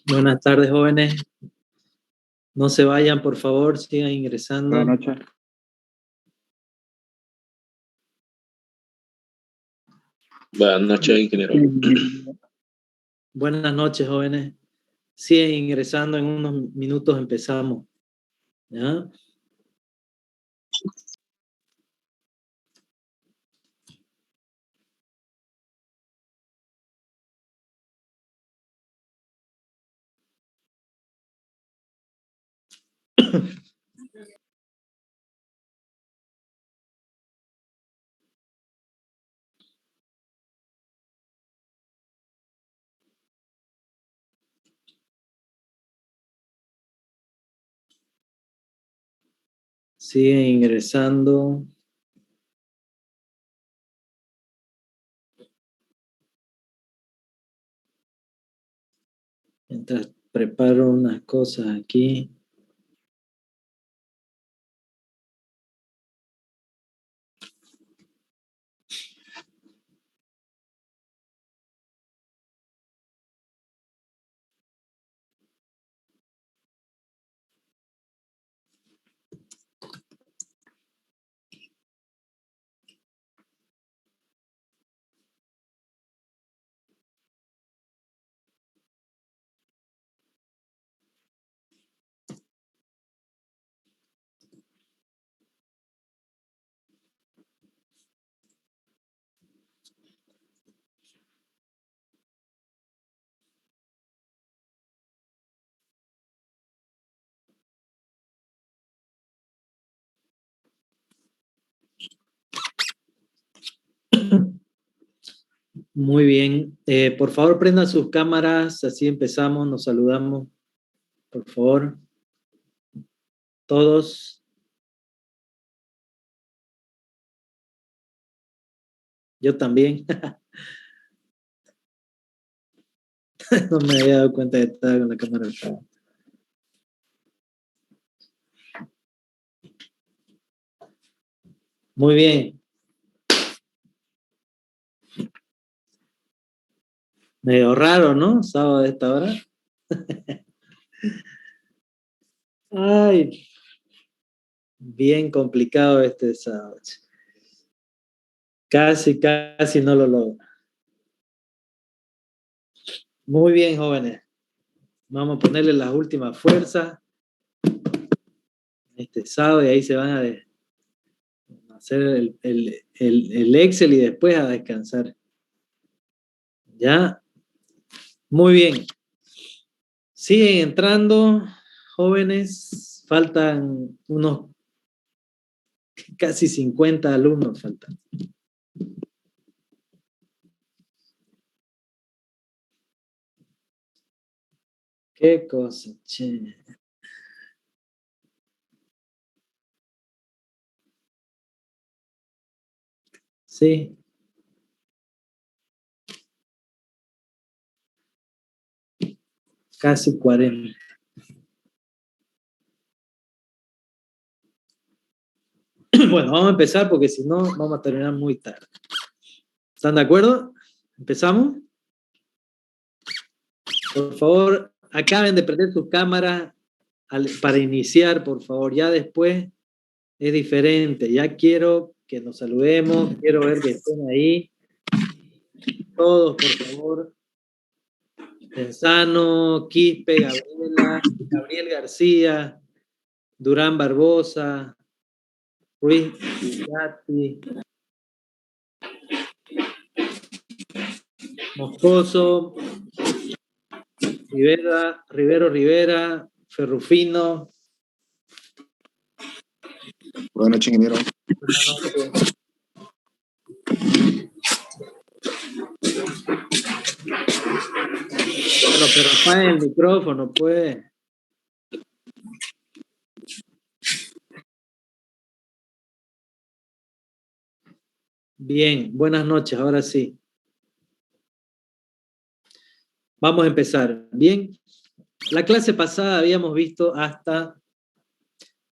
Buenas tardes, jóvenes. No se vayan, por favor, sigan ingresando. Buenas noches. Buenas noches, ingeniero. Buenas noches, jóvenes. Siguen ingresando, en unos minutos empezamos. ¿Ya? Siguen ingresando. Mientras preparo unas cosas aquí. Muy bien. Por favor, prendan sus cámaras, así empezamos, nos saludamos. Por favor. Todos. Yo también. No me había dado cuenta de estar con la cámara apagada. Muy bien. Medio raro, ¿no? Sábado a esta hora. Ay, bien complicado este sábado. Casi no lo logro. Muy bien, jóvenes. Vamos a ponerle las últimas fuerzas este sábado y ahí se van a hacer el Excel y después a descansar. ¿Ya? Muy bien. Siguen entrando, jóvenes. Faltan unos casi 50 alumnos. Faltan. Qué cosa, che. Sí. Casi 40. Bueno, vamos a empezar porque si no vamos a terminar muy tarde. ¿Están de acuerdo? ¿Empezamos? Por favor, acaben de prender sus cámaras para iniciar, por favor. Ya después es diferente. Ya quiero que nos saludemos, quiero ver que estén ahí. Todos, por favor. Pensano, Quispe, Gabriela, Gabriel García, Durán Barbosa, Ruiz Gatti, Moscoso, Rivero Rivera, Ferrufino. Buenas noches, ingeniero. Buenas noches. Bueno, pero apaga el micrófono, pues. Bien, buenas noches, ahora sí. Vamos a empezar. Bien, la clase pasada habíamos visto hasta...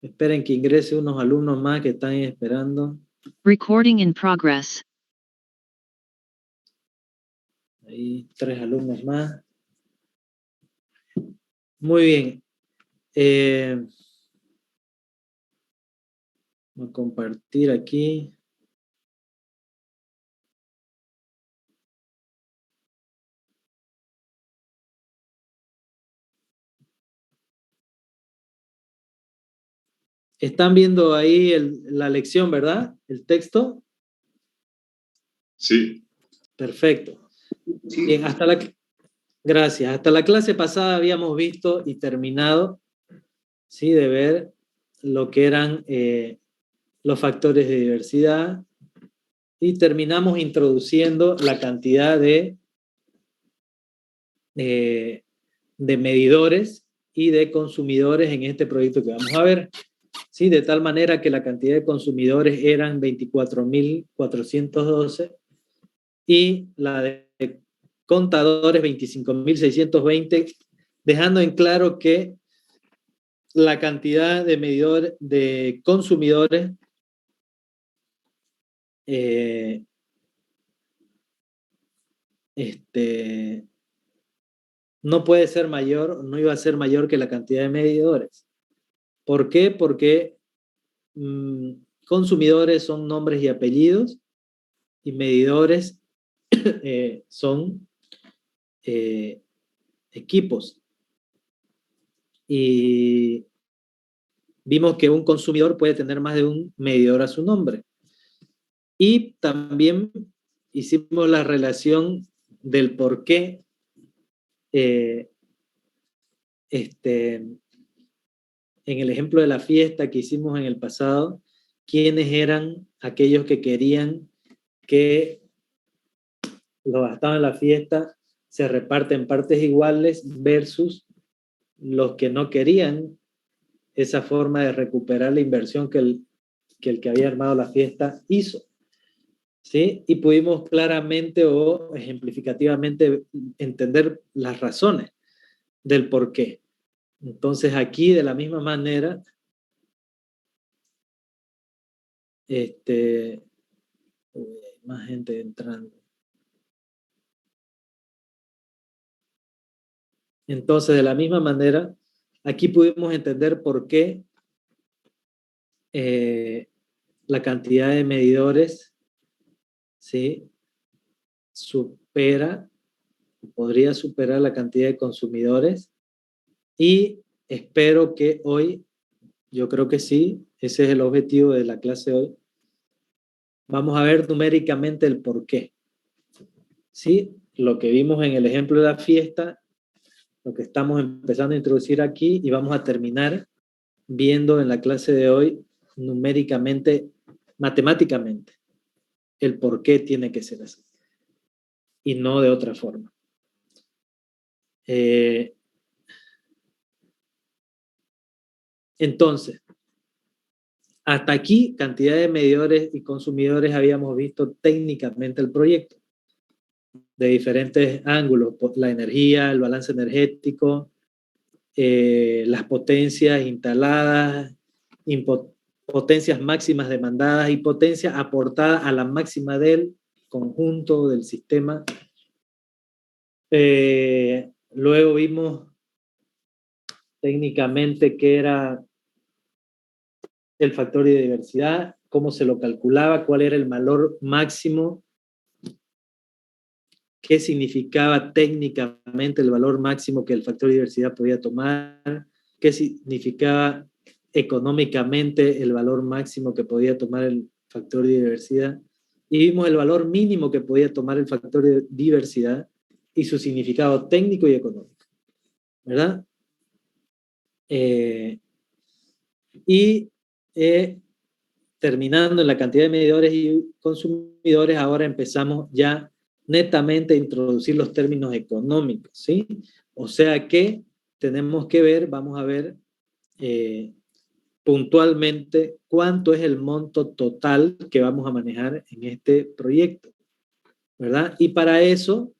Esperen que ingrese unos alumnos más que están ahí esperando. Recording in progress. Ahí 3 alumnos más. Muy bien. Voy a compartir aquí. Están viendo ahí la lección, ¿verdad? El texto. Sí. Perfecto. Bien, gracias. Hasta la clase pasada habíamos visto y terminado, ¿sí?, de ver lo que eran los factores de diversidad y terminamos introduciendo la cantidad de medidores y de consumidores en este proyecto que vamos a ver. ¿Sí? De tal manera que la cantidad de consumidores eran 24.412 y la de contadores 25.620, dejando en claro que la cantidad de medidores de consumidores no puede ser mayor, no iba a ser mayor que la cantidad de medidores. ¿Por qué? Porque consumidores son nombres y apellidos y medidores son equipos. Y vimos que un consumidor puede tener más de un medidor a su nombre. Y también hicimos la relación del por qué en el ejemplo de la fiesta que hicimos en el pasado, quiénes eran aquellos que querían que los gastados en la fiesta se reparten partes iguales versus los que no querían esa forma de recuperar la inversión que el que había armado la fiesta hizo. ¿Sí? Y pudimos claramente o ejemplificativamente entender las razones del por qué. Entonces aquí de la misma manera hay más gente entrando. Entonces de la misma manera aquí pudimos entender por qué la cantidad de medidores, ¿sí?, podría superar la cantidad de consumidores, y espero que hoy, yo creo que sí, ese es el objetivo de la clase hoy, vamos a ver numéricamente el por qué. ¿Sí? Lo que vimos en el ejemplo de la fiesta, lo que estamos empezando a introducir aquí, y vamos a terminar viendo en la clase de hoy numéricamente, matemáticamente, el por qué tiene que ser así y no de otra forma. Entonces, hasta aquí, cantidad de medidores y consumidores, habíamos visto técnicamente el proyecto de diferentes ángulos: la energía, el balance energético, las potencias instaladas, potencias máximas demandadas y potencia aportada a la máxima del conjunto del sistema. Luego vimos técnicamente qué era el factor de diversidad, cómo se lo calculaba, cuál era el valor máximo, qué significaba técnicamente el valor máximo que el factor de diversidad podía tomar, qué significaba económicamente el valor máximo que podía tomar el factor de diversidad, y vimos el valor mínimo que podía tomar el factor de diversidad y su significado técnico y económico, ¿verdad? Terminando en la cantidad de medidores y consumidores, ahora empezamos ya netamente a introducir los términos económicos, ¿sí? O sea que tenemos que ver, vamos a ver puntualmente cuánto es el monto total que vamos a manejar en este proyecto, ¿verdad? Y para eso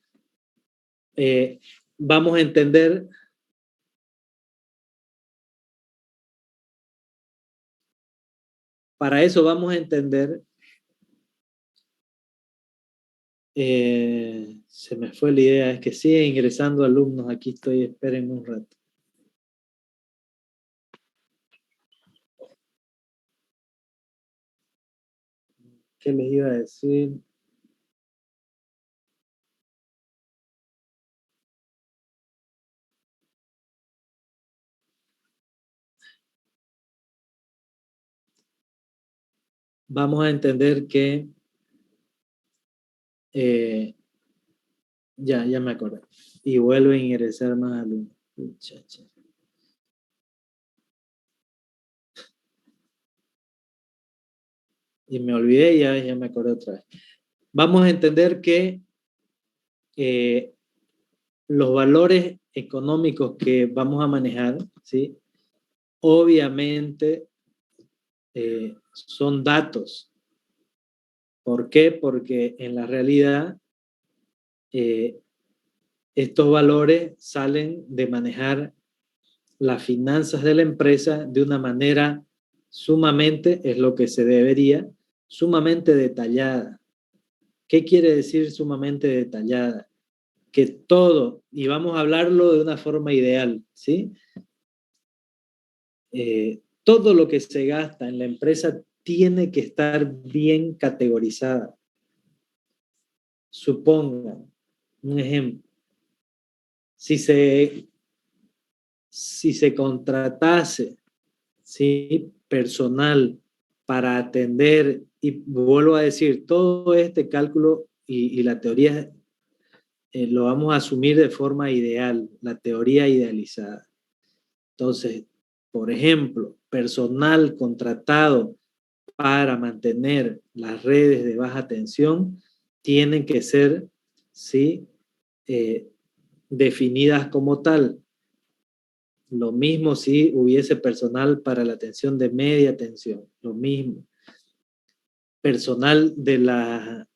vamos a entender se me fue la idea, es que siguen ingresando alumnos, aquí estoy, esperen un rato. ¿Qué les iba a decir? Vamos a entender que ya me acordé. Y vuelven a ingresar más alumnos. Muchacha. Y me olvidé y ya me acordé otra vez. Vamos a entender que los valores económicos que vamos a manejar, ¿sí? Obviamente son datos. ¿Por qué? Porque en la realidad estos valores salen de manejar las finanzas de la empresa de una manera sumamente, es lo que se debería, sumamente detallada. ¿Qué quiere decir sumamente detallada? Que todo, y vamos a hablarlo de una forma ideal, ¿sí? Todo lo que se gasta en la empresa tiene que estar bien categorizada. Supongan, un ejemplo, si se contratase, ¿sí?, personal para atender, y vuelvo a decir, todo este cálculo y la teoría lo vamos a asumir de forma ideal, la teoría idealizada. Entonces, por ejemplo, personal contratado para mantener las redes de baja tensión tienen que ser, ¿sí?, definidas como tal. Lo mismo si hubiese personal para la atención de media tensión, lo mismo. Personal de la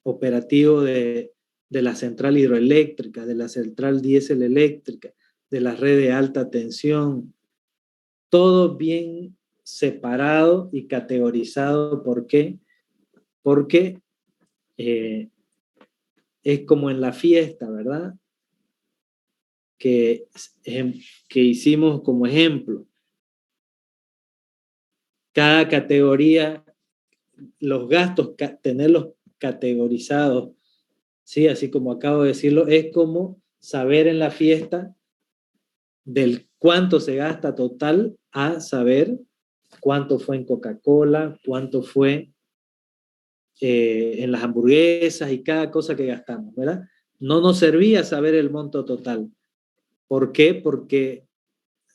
operativo de la central hidroeléctrica, de la central diésel eléctrica, de la red de alta tensión, todo bien separado y categorizado. ¿Por qué? Porque es como en la fiesta, ¿verdad? Que hicimos como ejemplo. Cada categoría, los gastos, tenerlos categorizados, ¿sí? Así como acabo de decirlo, es como saber en la fiesta del cuánto se gasta total a saber cuánto fue en Coca-Cola, cuánto fue en las hamburguesas y cada cosa que gastamos, ¿verdad? No nos servía saber el monto total. ¿Por qué? Porque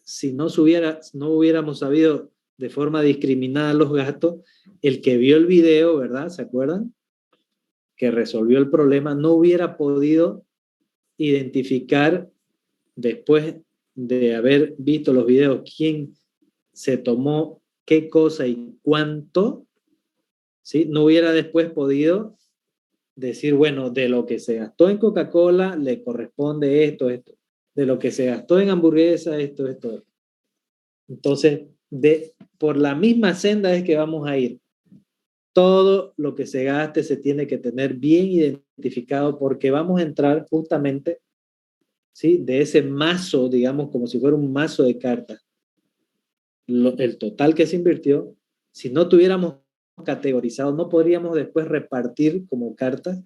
si no hubiéramos sabido de forma discriminada los gastos, el que vio el video, ¿verdad? ¿Se acuerdan? Que resolvió el problema, no hubiera podido identificar, después de haber visto los videos, quién se tomó qué cosa y cuánto, ¿sí? No hubiera después podido decir, bueno, de lo que se gastó en Coca-Cola le corresponde esto. De lo que se gastó en hamburguesa, esto. Entonces, por la misma senda es que vamos a ir. Todo lo que se gaste se tiene que tener bien identificado, porque vamos a entrar justamente, ¿sí?, de ese mazo, digamos, como si fuera un mazo de cartas. El total que se invirtió, si no tuviéramos categorizado, no podríamos después repartir como cartas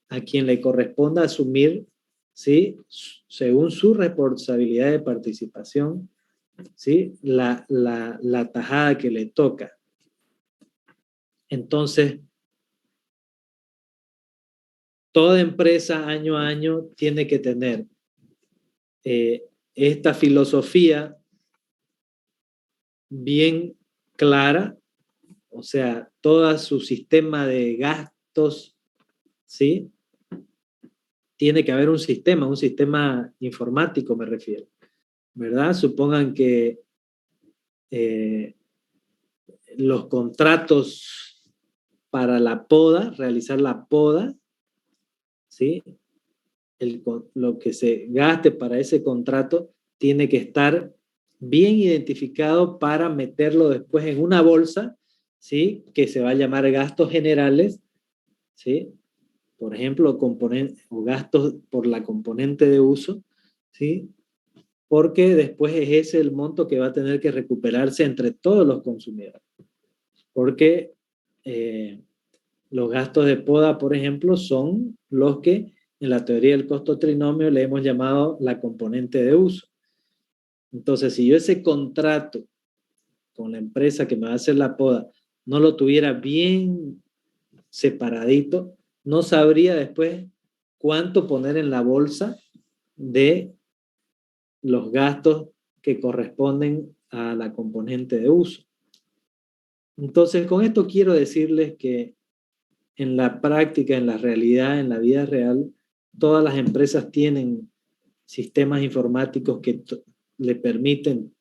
a quien le corresponda asumir, ¿sí?, según su responsabilidad de participación, ¿sí?, la tajada que le toca. Entonces, toda empresa año a año tiene que tener esta filosofía bien clara, o sea, todo su sistema de gastos, ¿sí? Tiene que haber un sistema informático, me refiero, ¿verdad? Supongan que los contratos para la poda, realizar la poda, ¿sí?, lo que se gaste para ese contrato tiene que estar bien identificado para meterlo después en una bolsa, ¿sí?, que se va a llamar gastos generales, ¿sí? Por ejemplo, o gastos por la componente de uso, ¿sí? Porque después es ese el monto que va a tener que recuperarse entre todos los consumidores. Porque Los gastos de poda, por ejemplo, son los que en la teoría del costo trinomio le hemos llamado la componente de uso. Entonces, si yo ese contrato con la empresa que me va a hacer la poda no lo tuviera bien separadito, no sabría después cuánto poner en la bolsa de los gastos que corresponden a la componente de uso. Entonces, con esto quiero decirles que en la práctica, en la realidad, en la vida real, todas las empresas tienen sistemas informáticos que le permiten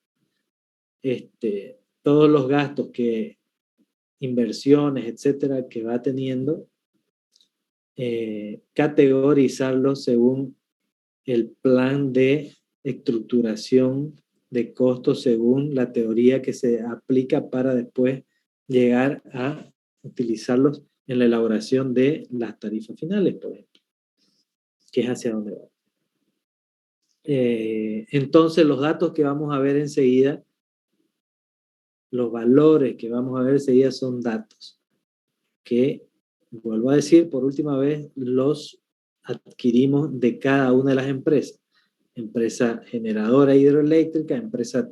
todos los gastos que inversiones, etcétera, que va teniendo, categorizarlos según el plan de estructuración de costos según la teoría que se aplica para después llegar a utilizarlos en la elaboración de las tarifas finales, por ejemplo, que es hacia dónde va. Entonces, los datos que vamos a ver enseguida, los valores que vamos a ver enseguida son datos que, vuelvo a decir por última vez, los adquirimos de cada una de las empresas. Empresa generadora hidroeléctrica, empresa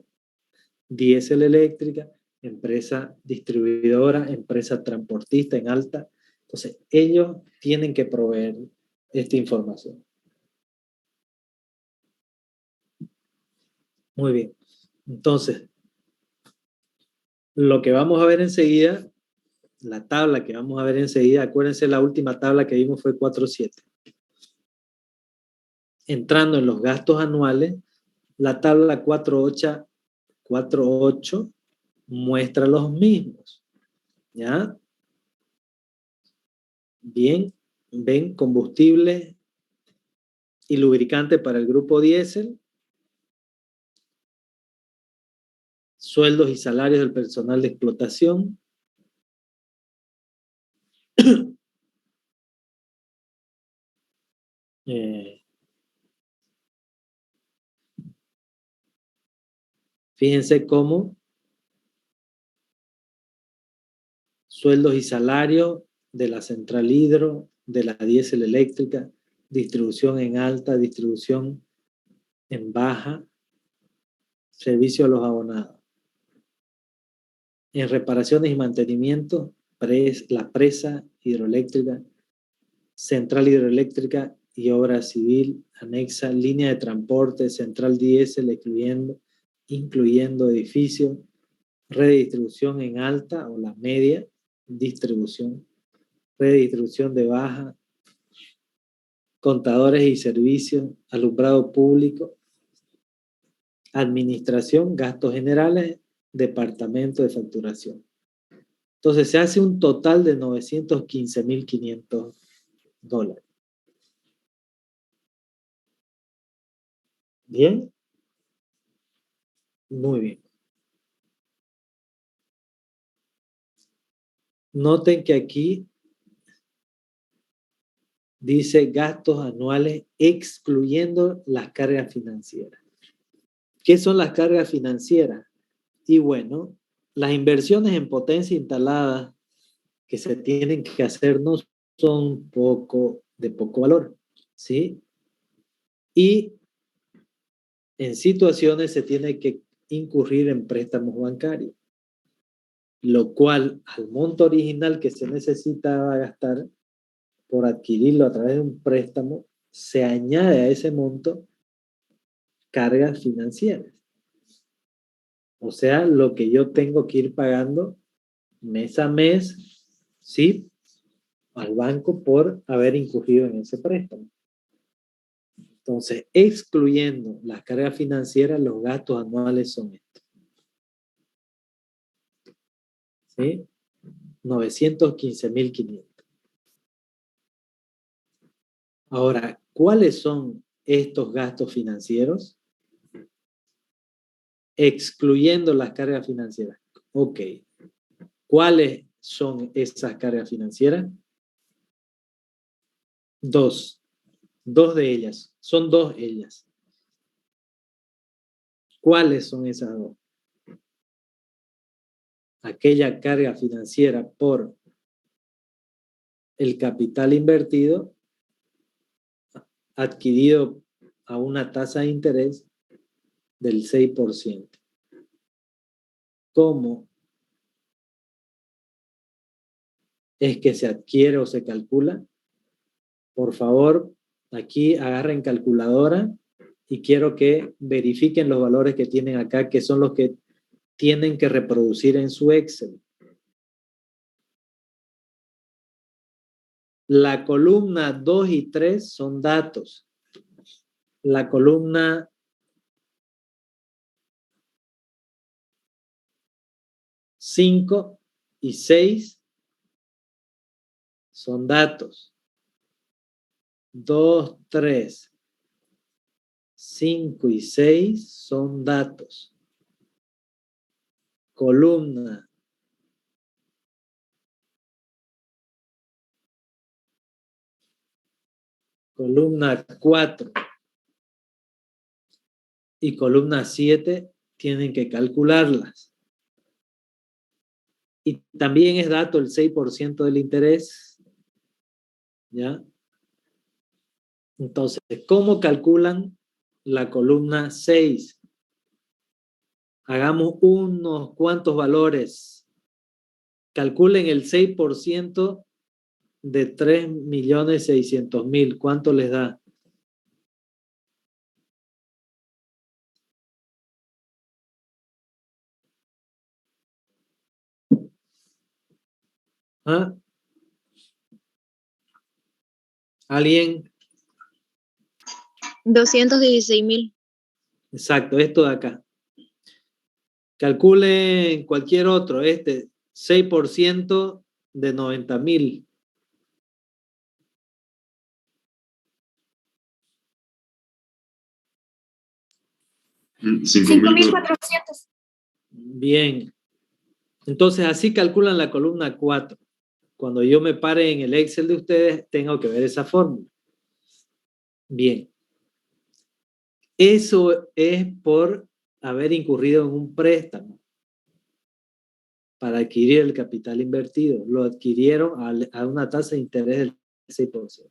diésel eléctrica, empresa distribuidora, empresa transportista en alta. Entonces, ellos tienen que proveer esta información. Muy bien. Entonces, lo que vamos a ver enseguida, la tabla que vamos a ver enseguida, acuérdense, la última tabla que vimos fue 4.7. Entrando en los gastos anuales, la tabla 4.8 muestra los mismos. ¿Ya? Bien, ven combustible y lubricante para el grupo diésel, sueldos y salarios del personal de explotación, fíjense cómo sueldos y salarios de la central hidro, de la diésel eléctrica, distribución en alta, distribución en baja, servicio a los abonados. En reparaciones y mantenimiento, la presa hidroeléctrica, central hidroeléctrica y obra civil anexa, línea de transporte, central diésel, incluyendo edificios, red de distribución en alta o la media distribución, red de distribución de baja, contadores y servicios, alumbrado público, administración, gastos generales, departamento de facturación. Entonces se hace un total de $915,500. ¿Bien? Muy bien. Noten que aquí dice gastos anuales excluyendo las cargas financieras. ¿Qué son las cargas financieras? Y bueno, las inversiones en potencia instalada que se tienen que hacer no son de poco valor, ¿sí? Y en situaciones se tiene que incurrir en préstamos bancarios, lo cual al monto original que se necesitaba gastar por adquirirlo a través de un préstamo, se añade a ese monto cargas financieras. O sea, lo que yo tengo que ir pagando mes a mes, ¿sí? Al banco por haber incurrido en ese préstamo. Entonces, excluyendo las cargas financieras, los gastos anuales son estos. ¿Sí? 915,500. Ahora, ¿cuáles son estos gastos financieros? Excluyendo las cargas financieras. Ok. ¿Cuáles son esas cargas financieras? Dos de ellas. Son dos ellas. ¿Cuáles son esas dos? Aquella carga financiera por el capital invertido adquirido a una tasa de interés del 6%. ¿Cómo es que se adquiere o se calcula? Por favor, aquí agarren calculadora y quiero que verifiquen los valores que tienen acá, que son los que tienen que reproducir en su Excel. La columna 2 y 3 son datos. La columna 5 y 6 son datos. 2, 3, 5 y 6 son datos. Columna 4 y columna 7 tienen que calcularlas. Y también es dato el 6% del interés. ¿Ya? Entonces, ¿cómo calculan la columna 6? Hagamos unos cuantos valores. Calculen el 6% de 3.600.000. ¿Cuánto les da? ¿Ah? ¿Alguien? 216.000. Exacto, esto de acá. Calculen cualquier otro, 6% de 90.000. $5.400. Bien. Entonces, así calculan la columna 4. Cuando yo me pare en el Excel de ustedes, tengo que ver esa fórmula. Bien. Eso es por haber incurrido en un préstamo para adquirir el capital invertido. Lo adquirieron a una tasa de interés del 6%.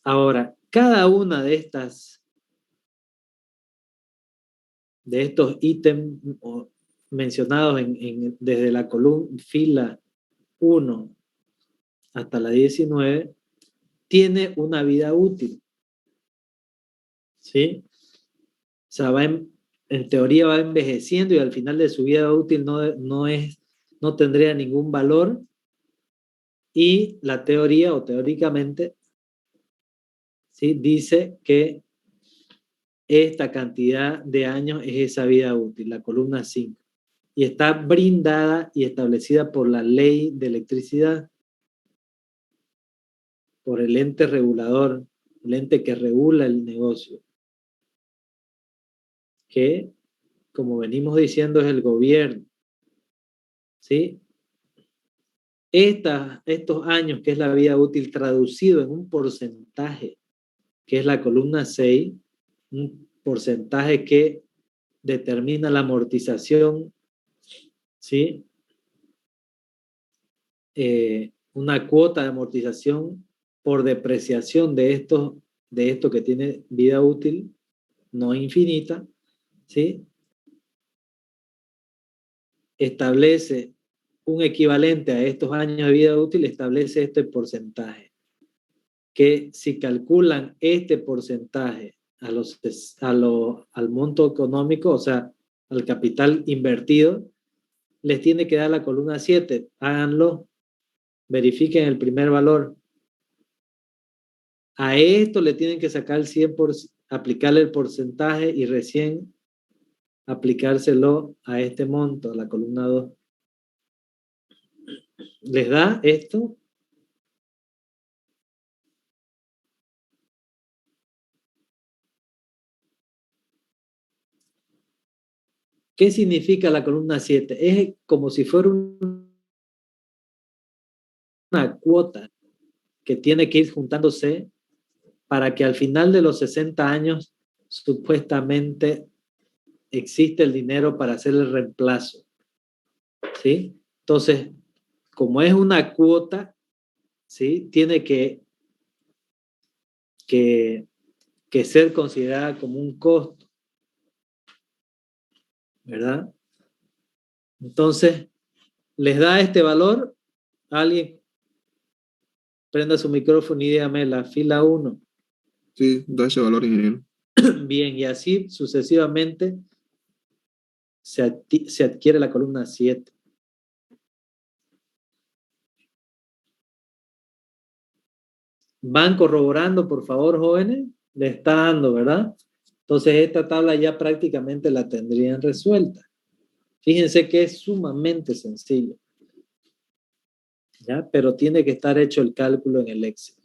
Ahora, cada una de estos ítems mencionados desde la columna fila 1 hasta la 19 tiene una vida útil. ¿Sí? O sea, en teoría va envejeciendo y al final de su vida útil no tendría ningún valor. Y la teoría, o teóricamente, ¿sí?, dice que esta cantidad de años es esa vida útil, la columna 5. Y está brindada y establecida por la ley de electricidad, por el ente regulador, el ente que regula el negocio, que, como venimos diciendo, es el gobierno. ¿Sí? Estos años, que es la vida útil, traducido en un porcentaje, que es la columna 6, un porcentaje que determina la amortización, ¿sí? Una cuota de amortización por depreciación de esto que tiene vida útil no infinita, ¿sí? Establece un equivalente a estos años de vida útil, establece este porcentaje. Que si calculan este porcentaje al monto económico, o sea, al capital invertido, les tiene que dar la columna 7. Háganlo, verifiquen el primer valor. A esto le tienen que sacar el 100%, aplicarle el porcentaje y recién aplicárselo a este monto, a la columna 2. ¿Les da esto? ¿Qué significa la columna 7? Es como si fuera una cuota que tiene que ir juntándose para que al final de los 60 años supuestamente existe el dinero para hacer el reemplazo. ¿Sí? Entonces, como es una cuota, ¿sí? Tiene que ser considerada como un costo, ¿verdad? Entonces, ¿les da este valor? Alguien prenda su micrófono y dígame la fila 1. Sí, da ese valor, ingeniero. Bien, y así sucesivamente se adquiere la columna 7. Van corroborando, por favor, jóvenes. Le está dando, ¿verdad? Entonces, esta tabla ya prácticamente la tendrían resuelta. Fíjense que es sumamente sencillo, ¿ya? Pero tiene que estar hecho el cálculo en el Excel.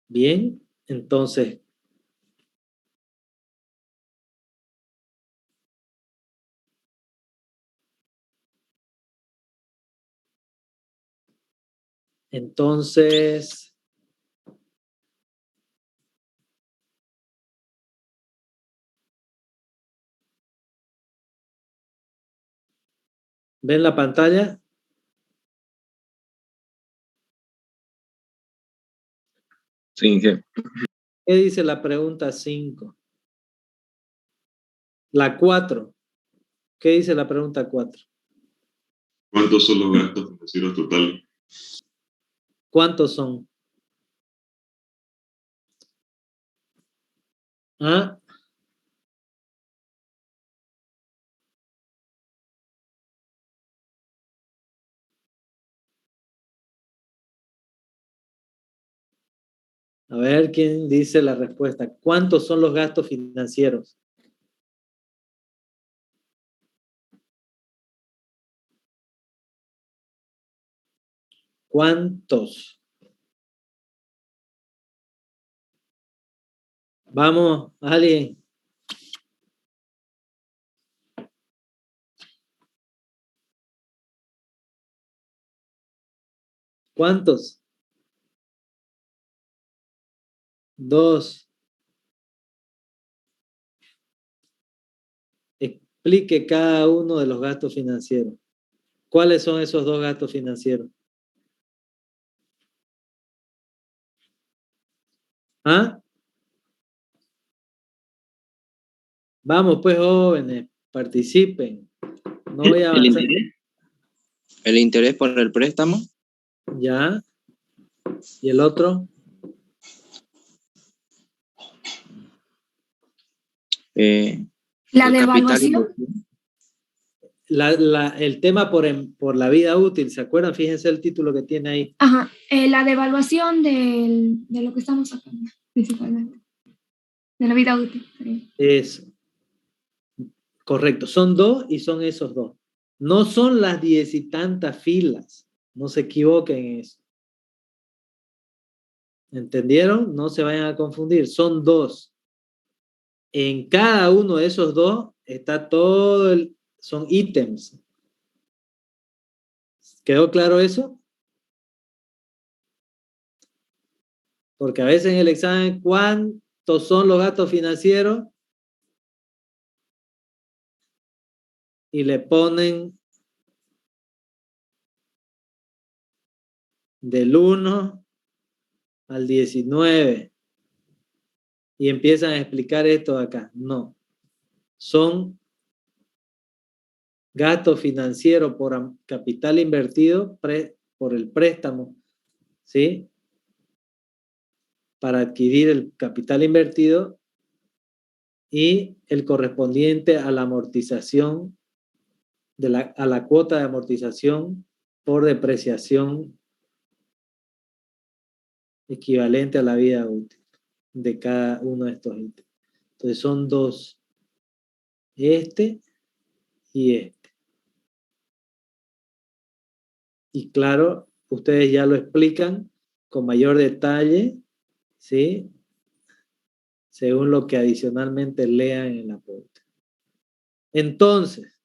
Bien, entonces, ¿ven la pantalla? Sí, ¿Qué dice la pregunta 5? La 4. ¿Qué dice la pregunta 4? ¿Cuántos son los gastos financieros totales? ¿Cuántos son? ¿Ah? A ver quién dice la respuesta. ¿Cuántos son los gastos financieros? ¿Cuántos? Vamos, alguien. ¿Cuántos? 2. Explique cada uno de los gastos financieros. ¿Cuáles son esos 2 gastos financieros? ¿Ah? Vamos, pues, jóvenes, participen. No voy a avanzar. ¿El interés por el préstamo? Ya. ¿Y el otro? La devaluación. El tema por la vida útil, ¿se acuerdan? Fíjense el título que tiene ahí. Ajá, la devaluación de lo que estamos sacando, principalmente. De la vida útil. Eso. Correcto. Son 2 y son esos 2. No son las 10 y tantas filas. No se equivoquen en eso. ¿Entendieron? No se vayan a confundir. Son 2. En cada uno de esos 2 está son ítems. ¿Quedó claro eso? Porque a veces en el examen, ¿cuántos son los gastos financieros? Y le ponen del 1 al 19 y empiezan a explicar esto acá. No. Son gastos financieros por capital invertido por el préstamo, ¿sí? Para adquirir el capital invertido y el correspondiente a la amortización, a la cuota de amortización por depreciación equivalente a la vida útil de cada uno de estos ítems. Entonces son 2, este y este. Y claro, ustedes ya lo explican con mayor detalle, ¿sí? Según lo que adicionalmente lean en la pauta. Entonces,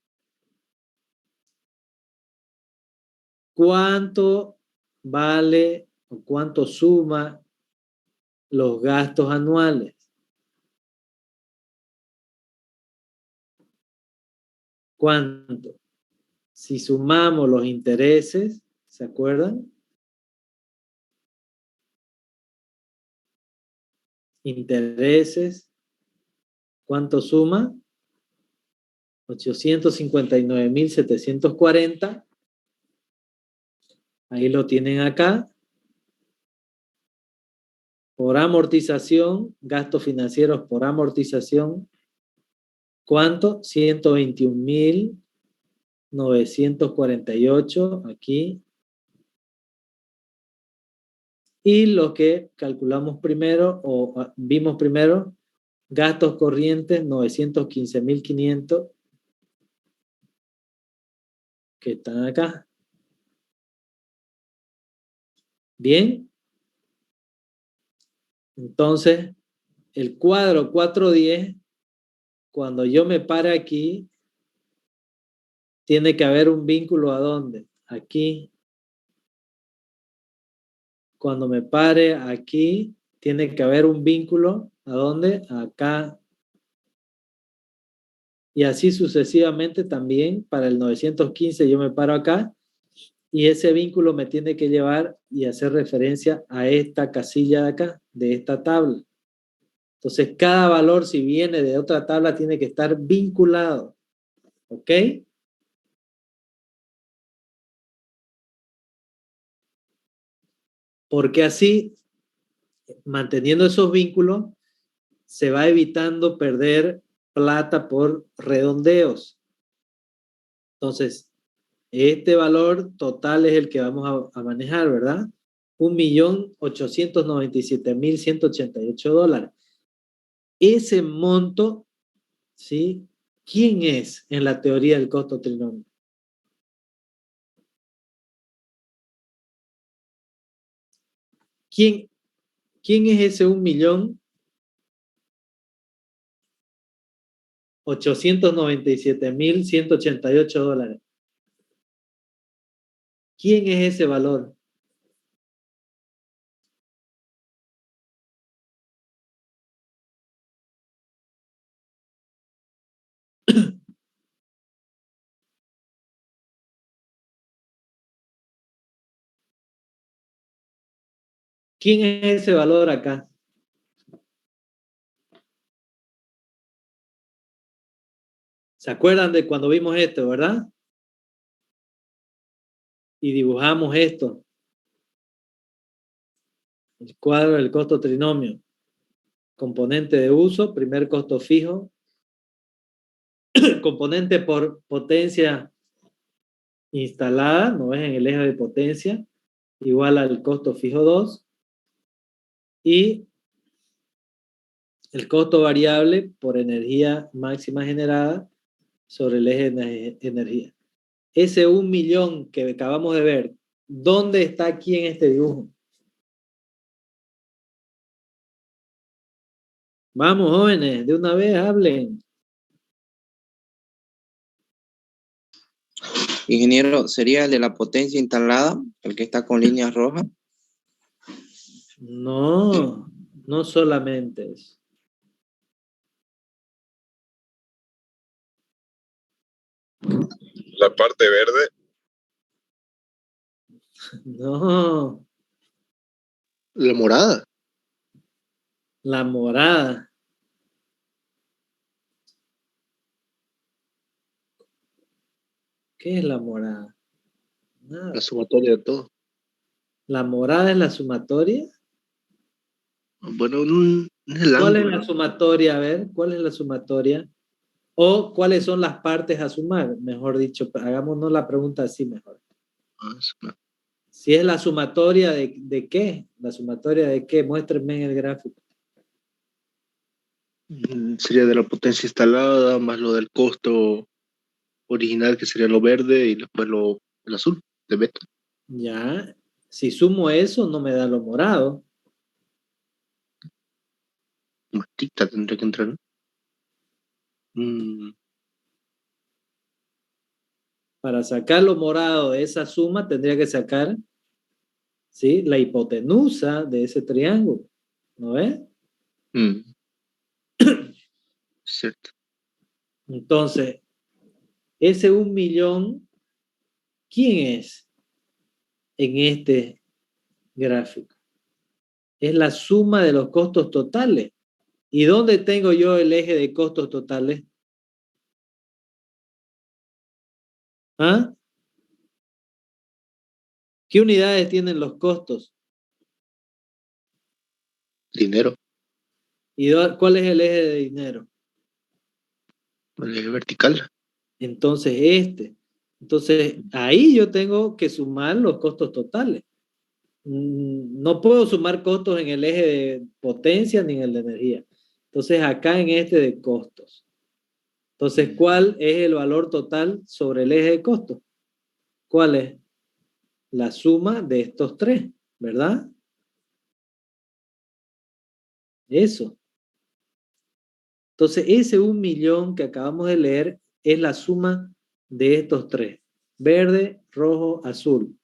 ¿cuánto vale o cuánto suma los gastos anuales? ¿Cuánto? Si sumamos los intereses, ¿se acuerdan? Intereses, ¿cuánto suma? 859.740. Ahí lo tienen acá. Por amortización, gastos financieros por amortización. ¿Cuánto? 121.948 aquí. Y lo que calculamos primero, o vimos primero, gastos corrientes, 915.500, que están acá. Bien. Entonces, el cuadro 410, cuando yo me pare aquí, tiene que haber un vínculo ¿a dónde? Aquí. Cuando me pare aquí, tiene que haber un vínculo ¿a dónde? Acá. Y así sucesivamente también para el 915 yo me paro acá y ese vínculo me tiene que llevar y hacer referencia a esta casilla de acá, de esta tabla. Entonces, cada valor, si viene de otra tabla, tiene que estar vinculado. ¿Ok? Porque así, manteniendo esos vínculos, se va evitando perder plata por redondeos. Entonces, este valor total es el que vamos a manejar, ¿verdad? $1.897.188. Ese monto, ¿sí? ¿Quién es en la teoría del costo trinomio? ¿Quién es ese $1.897.188? ¿Quién es ese valor? ¿Quién es ese valor acá? ¿Se acuerdan de cuando vimos esto, verdad? Y dibujamos esto. El cuadro del costo trinomio. Componente de uso, primer costo fijo. Componente por potencia instalada, ¿no ves? En el eje de potencia, igual al costo fijo 2. Y el costo variable por energía máxima generada sobre el eje de energía. Ese 1.000.000 que acabamos de ver, ¿dónde está aquí en este dibujo? Vamos, jóvenes, de una vez hablen. Ingeniero, ¿sería el de la potencia instalada, el que está con líneas rojas? No, no solamente eso. La parte verde, No, La morada. la morada. ¿Qué es la morada? Nada. La sumatoria de todo. ¿La morada es la sumatoria? Bueno, no es el ¿Cuál es ángulo. la sumatoria? A ver, ¿cuál es la sumatoria? O ¿cuáles son las partes a sumar? Mejor dicho, hagámonos la pregunta así mejor. Si es la sumatoria de qué, la sumatoria de qué, muéstrenme en el gráfico. Sería de la potencia instalada más lo del costo original, que sería lo verde, y después el azul, de beta. Ya, si sumo eso, no me da lo morado. Más ticta tendría que entrar, ¿no? Para sacar lo morado de esa suma, tendría que sacar, ¿sí?, la hipotenusa de ese triángulo. ¿No ves? Cierto. Entonces, Ese 1.000.000, ¿quién es en este gráfico? Es la suma de los costos totales. ¿Y dónde tengo yo el eje de costos totales? ¿Ah? ¿Qué unidades tienen los costos? Dinero, ¿Y cuál es el eje de dinero? el eje vertical. Entonces, Entonces, ahí yo tengo que sumar los costos totales. No puedo sumar costos en el eje de potencia ni en el de energía. Entonces, acá en este de costos. Entonces, ¿cuál es el valor total sobre el eje de costos? ¿Cuál es? La suma de estos tres, ¿verdad? Eso. Entonces, ese 1.000.000 que acabamos de leer es la suma de estos tres. Verde, rojo, azul.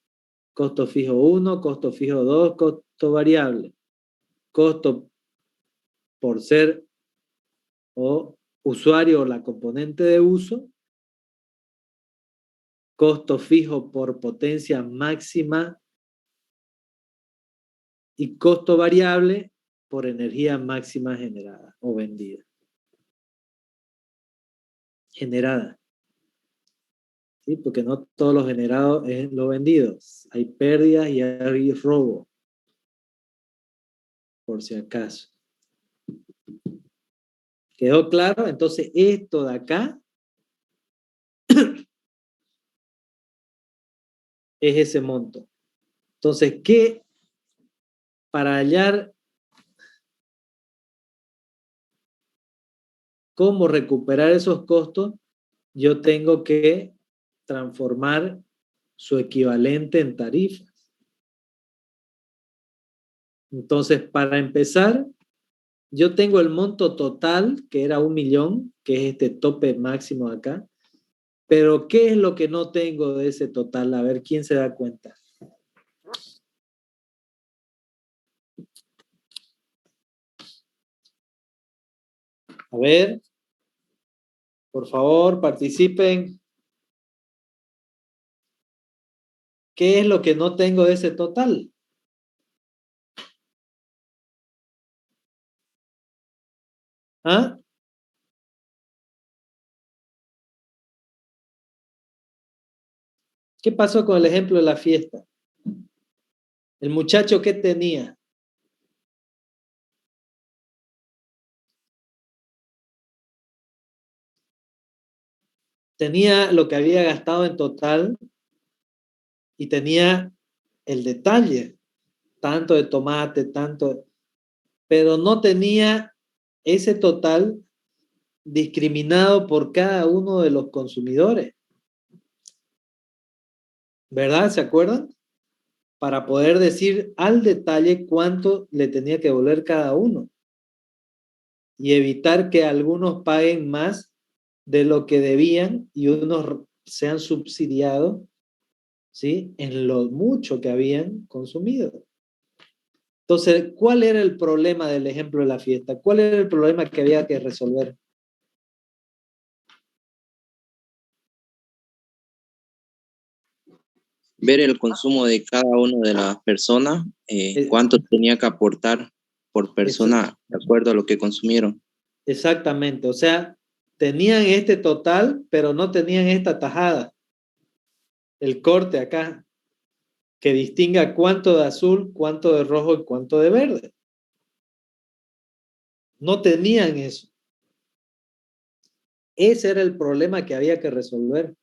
Costo fijo 1, costo fijo 2, costo variable. Costo por ser o usuario o la componente de uso. Costo fijo por potencia máxima. Y costo variable por energía máxima generada o vendida. Generada. ¿Sí? Porque no todo lo generado es lo vendido. Hay pérdidas y hay robo. Por si acaso. ¿Quedó claro? Entonces, esto de acá es ese monto. Entonces, ¿qué? Para hallar cómo recuperar esos costos, yo tengo que transformar su equivalente en tarifas. Entonces, para empezar, yo tengo el monto total, que era 1.000.000, que es este tope máximo acá. Pero, ¿qué es lo que no tengo de ese total? A ver, ¿quién se da cuenta? A ver, por favor, participen. ¿Qué es lo que no tengo de ese total? ¿Ah? ¿Qué pasó con el ejemplo de la fiesta? ¿El muchacho qué tenía? Tenía lo que había gastado en total y tenía el detalle, tanto de tomate, tanto, pero no tenía ese total discriminado por cada uno de los consumidores. ¿Verdad? ¿Se acuerdan? Para poder decir al detalle cuánto le tenía que devolver cada uno y evitar que algunos paguen más de lo que debían y unos sean subsidiados, ¿sí? En lo mucho que habían consumido. Entonces, ¿cuál era el problema del ejemplo de la fiesta? ¿Cuál era el problema que había que resolver? Ver el consumo de cada una de las personas, cuánto tenía que aportar por persona de acuerdo a lo que consumieron. Exactamente, o sea, tenían este total, pero no tenían esta tajada, el corte acá, que distinga cuánto de azul, cuánto de rojo y cuánto de verde. No tenían eso. Ese era el problema que había que resolver.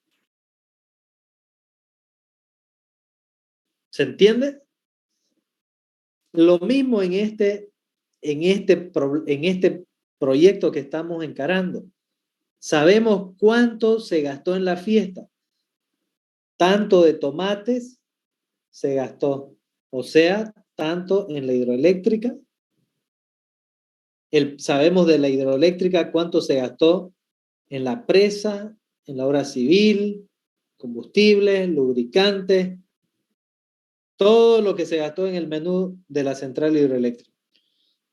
¿Se entiende? Lo mismo en este proyecto que estamos encarando. Sabemos cuánto se gastó en la fiesta. Tanto de tomates se gastó. O sea, tanto en la hidroeléctrica. Sabemos de la hidroeléctrica cuánto se gastó en la presa, en la obra civil, combustibles, lubricantes, todo lo que se gastó en el menú de la central hidroeléctrica.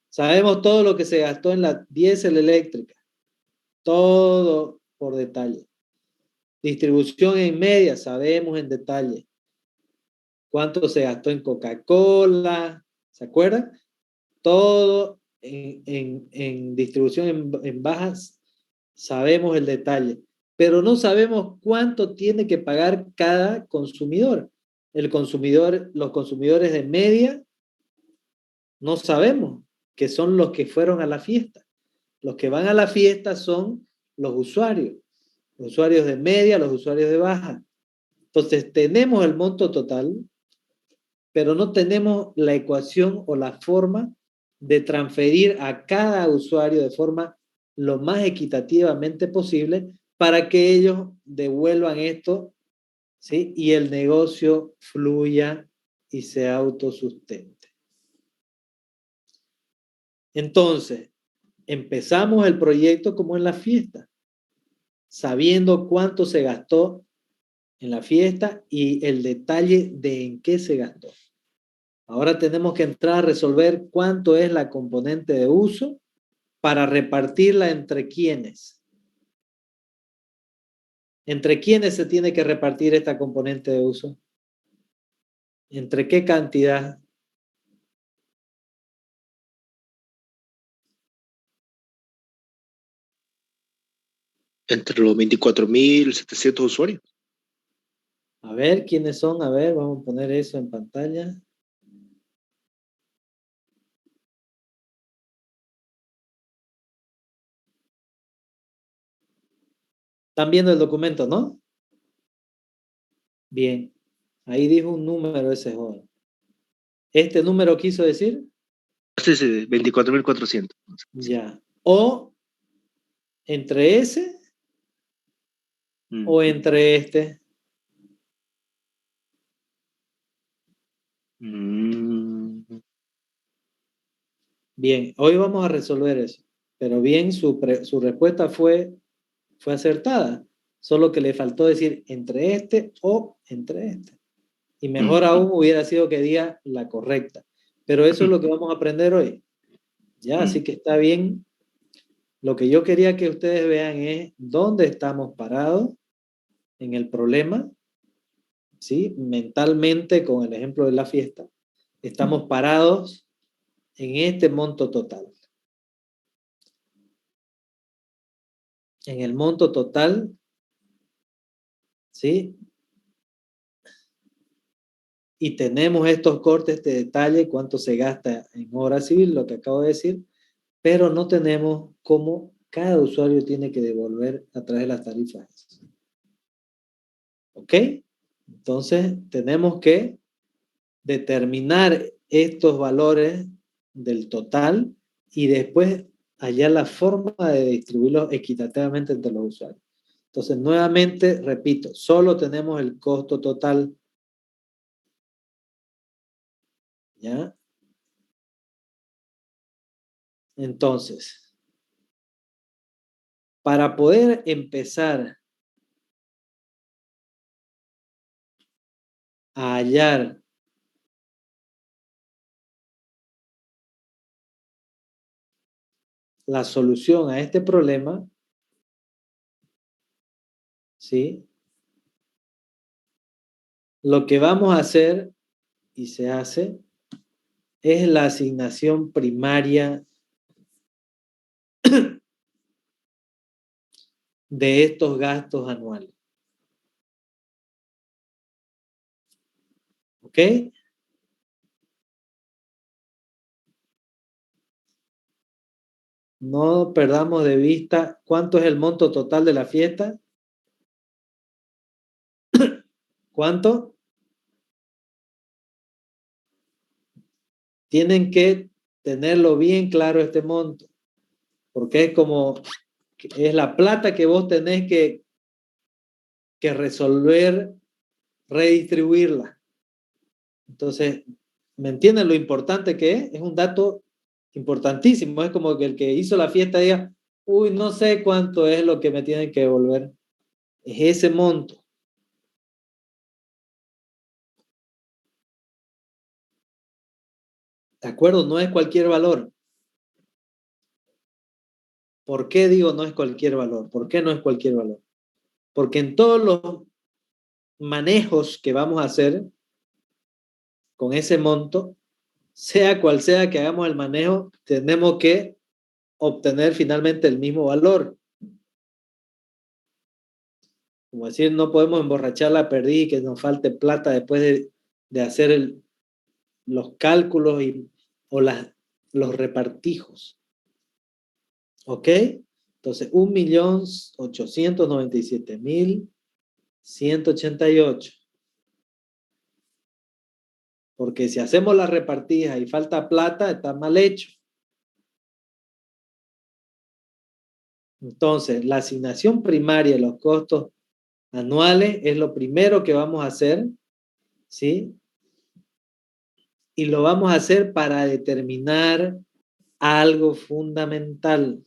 Sabemos todo lo que se gastó en la diésel eléctrica, todo por detalle. Distribución en media, sabemos en detalle cuánto se gastó en Coca-Cola, ¿se acuerdan? Todo en distribución en bajas, sabemos el detalle, pero no sabemos cuánto tiene que pagar cada consumidor. Los consumidores de media, no sabemos que son los que fueron a la fiesta. Los que van a la fiesta son los usuarios de media, los usuarios de baja. Entonces, tenemos el monto total, pero no tenemos la ecuación o la forma de transferir a cada usuario de forma lo más equitativamente posible para que ellos devuelvan esto, ¿sí? Y el negocio fluya y se autosustente. Entonces, empezamos el proyecto como en la fiesta, sabiendo cuánto se gastó en la fiesta y el detalle de en qué se gastó. Ahora tenemos que entrar a resolver cuánto es la componente de uso para repartirla entre quiénes. ¿Entre quiénes se tiene que repartir esta componente de uso? ¿Entre qué cantidad? Entre los 24.700 usuarios. A ver, ¿quiénes son? A ver, vamos a poner eso en pantalla. ¿Están viendo el documento, no? Bien. Ahí dijo un número ese joven. ¿Este número quiso decir? Sí, 24.400. Ya. O entre ese o entre este. Bien, hoy vamos a resolver eso. Pero bien, su respuesta fue acertada. Solo que le faltó decir entre este o entre este. Y mejor aún hubiera sido que diga la correcta. Pero eso es lo que vamos a aprender hoy. Ya, así que está bien. Lo que yo quería que ustedes vean es dónde estamos parados en el problema, ¿sí? Mentalmente, con el ejemplo de la fiesta, estamos parados en este monto total. En el monto total, ¿sí? Y tenemos estos cortes de detalle, cuánto se gasta en obra civil, lo que acabo de decir, pero no tenemos cómo cada usuario tiene que devolver a través de las tarifas. ¿Ok? Entonces, tenemos que determinar estos valores del total y después hallar la forma de distribuirlos equitativamente entre los usuarios. Entonces, nuevamente, repito, solo tenemos el costo total. ¿Ya? Entonces, para poder empezar a hallar la solución a este problema, ¿sí? Lo que vamos a hacer, y se hace, es la asignación primaria de estos gastos anuales. ¿Ok? No perdamos de vista cuánto es el monto total de la fiesta. ¿Cuánto? Tienen que tenerlo bien claro este monto, porque es la plata que vos tenés que resolver, redistribuirla. Entonces, ¿me entienden lo importante que es? Es un dato importantísimo. Es como que el que hizo la fiesta diga, uy, no sé cuánto es lo que me tienen que devolver. Es ese monto. ¿De acuerdo? No es cualquier valor. ¿Por qué digo no es cualquier valor? ¿Por qué no es cualquier valor? Porque en todos los manejos que vamos a hacer con ese monto, sea cual sea que hagamos el manejo, tenemos que obtener finalmente el mismo valor. Como decir, no podemos emborrachar la perdí y que nos falte plata después de hacer los cálculos o los repartijos. ¿Ok? Entonces, 1.897.188. Porque si hacemos las repartijas y falta plata, está mal hecho. Entonces, la asignación primaria de los costos anuales es lo primero que vamos a hacer, ¿sí? Y lo vamos a hacer para determinar algo fundamental.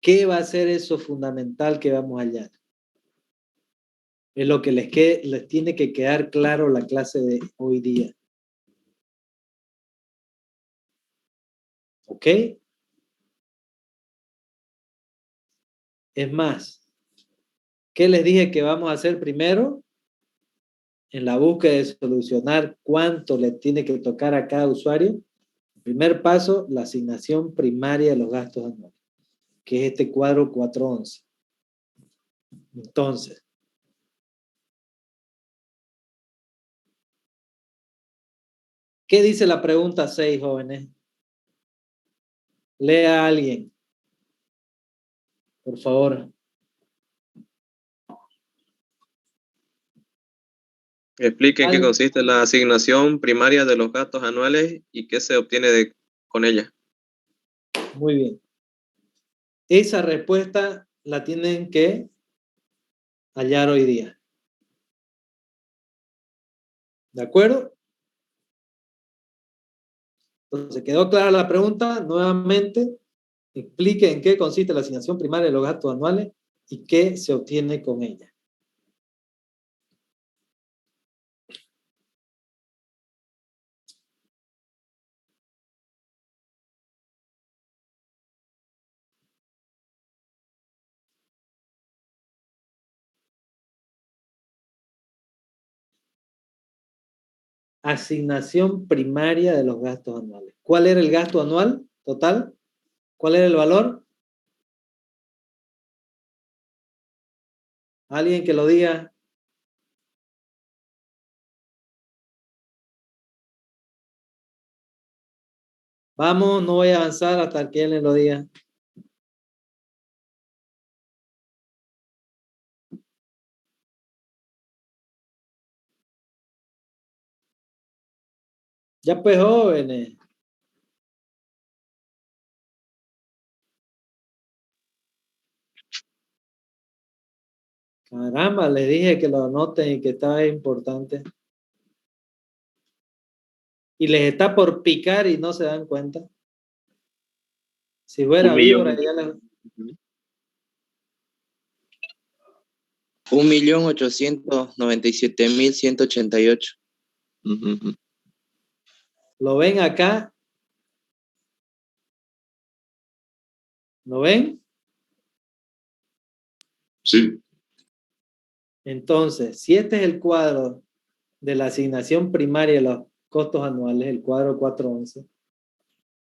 ¿Qué va a ser eso fundamental que vamos a hallar? Es lo que les tiene que quedar claro la clase de hoy día. ¿Ok? Es más, ¿qué les dije que vamos a hacer primero? En la búsqueda de solucionar cuánto le tiene que tocar a cada usuario. El primer paso, la asignación primaria de los gastos anuales, que es este cuadro 411. Entonces, ¿qué dice la pregunta 6, jóvenes? Lea a alguien, por favor. Explique en qué consiste la asignación primaria de los gastos anuales y qué se obtiene con ella. Muy bien. Esa respuesta la tienen que hallar hoy día. ¿De acuerdo? Entonces, ¿quedó clara la pregunta? Nuevamente, explique en qué consiste la asignación primaria de los gastos anuales y qué se obtiene con ella. Asignación primaria de los gastos anuales. ¿Cuál era el gasto anual total? ¿Cuál era el valor? ¿Alguien que lo diga? Vamos, no voy a avanzar hasta que él lo diga. Ya pues, jóvenes. Caramba, les dije que lo anoten y que estaba importante. Y les está por picar y no se dan cuenta. Si fuera víbora, ya les... 1.897.188. ¿Lo ven acá? ¿Lo ven? Sí. Entonces, si este es el cuadro de la asignación primaria de los costos anuales, el cuadro 411,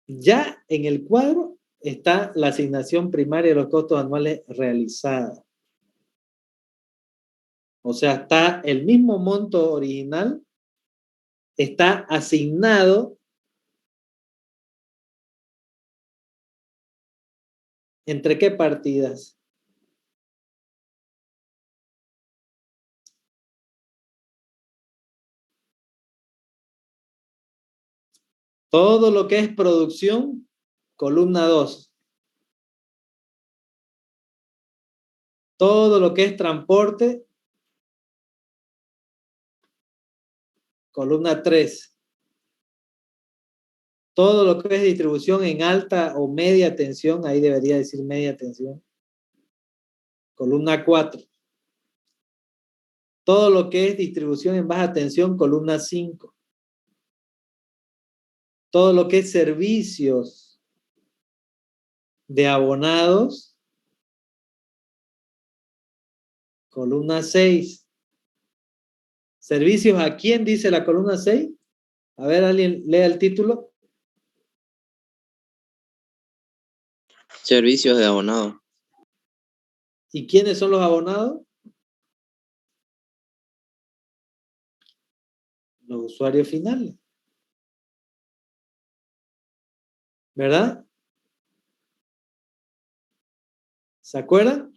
ya en el cuadro está la asignación primaria de los costos anuales realizada. O sea, está el mismo monto original, está asignado ¿entre qué partidas? Todo lo que es producción, columna 2. Todo lo que es transporte, columna 3. Todo lo que es distribución en alta o media tensión, ahí debería decir media tensión, columna 4. Todo lo que es distribución en baja tensión, columna 5. Todo lo que es servicios de abonados, Columna 6. ¿Servicios a quién dice la columna 6? A ver, alguien lea el título. Servicios de abonado. ¿Y quiénes son los abonados? Los usuarios finales. ¿Verdad? ¿Se acuerdan?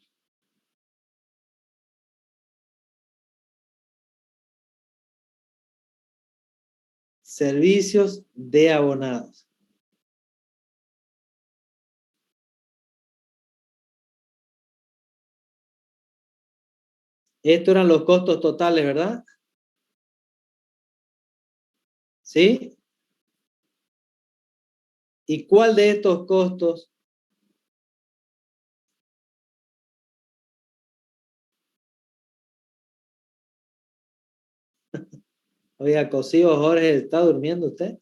Servicios de abonados. Estos eran los costos totales, ¿verdad? ¿Sí? ¿Y cuál de estos costos Oiga, cosido Jorge, ¿está durmiendo usted?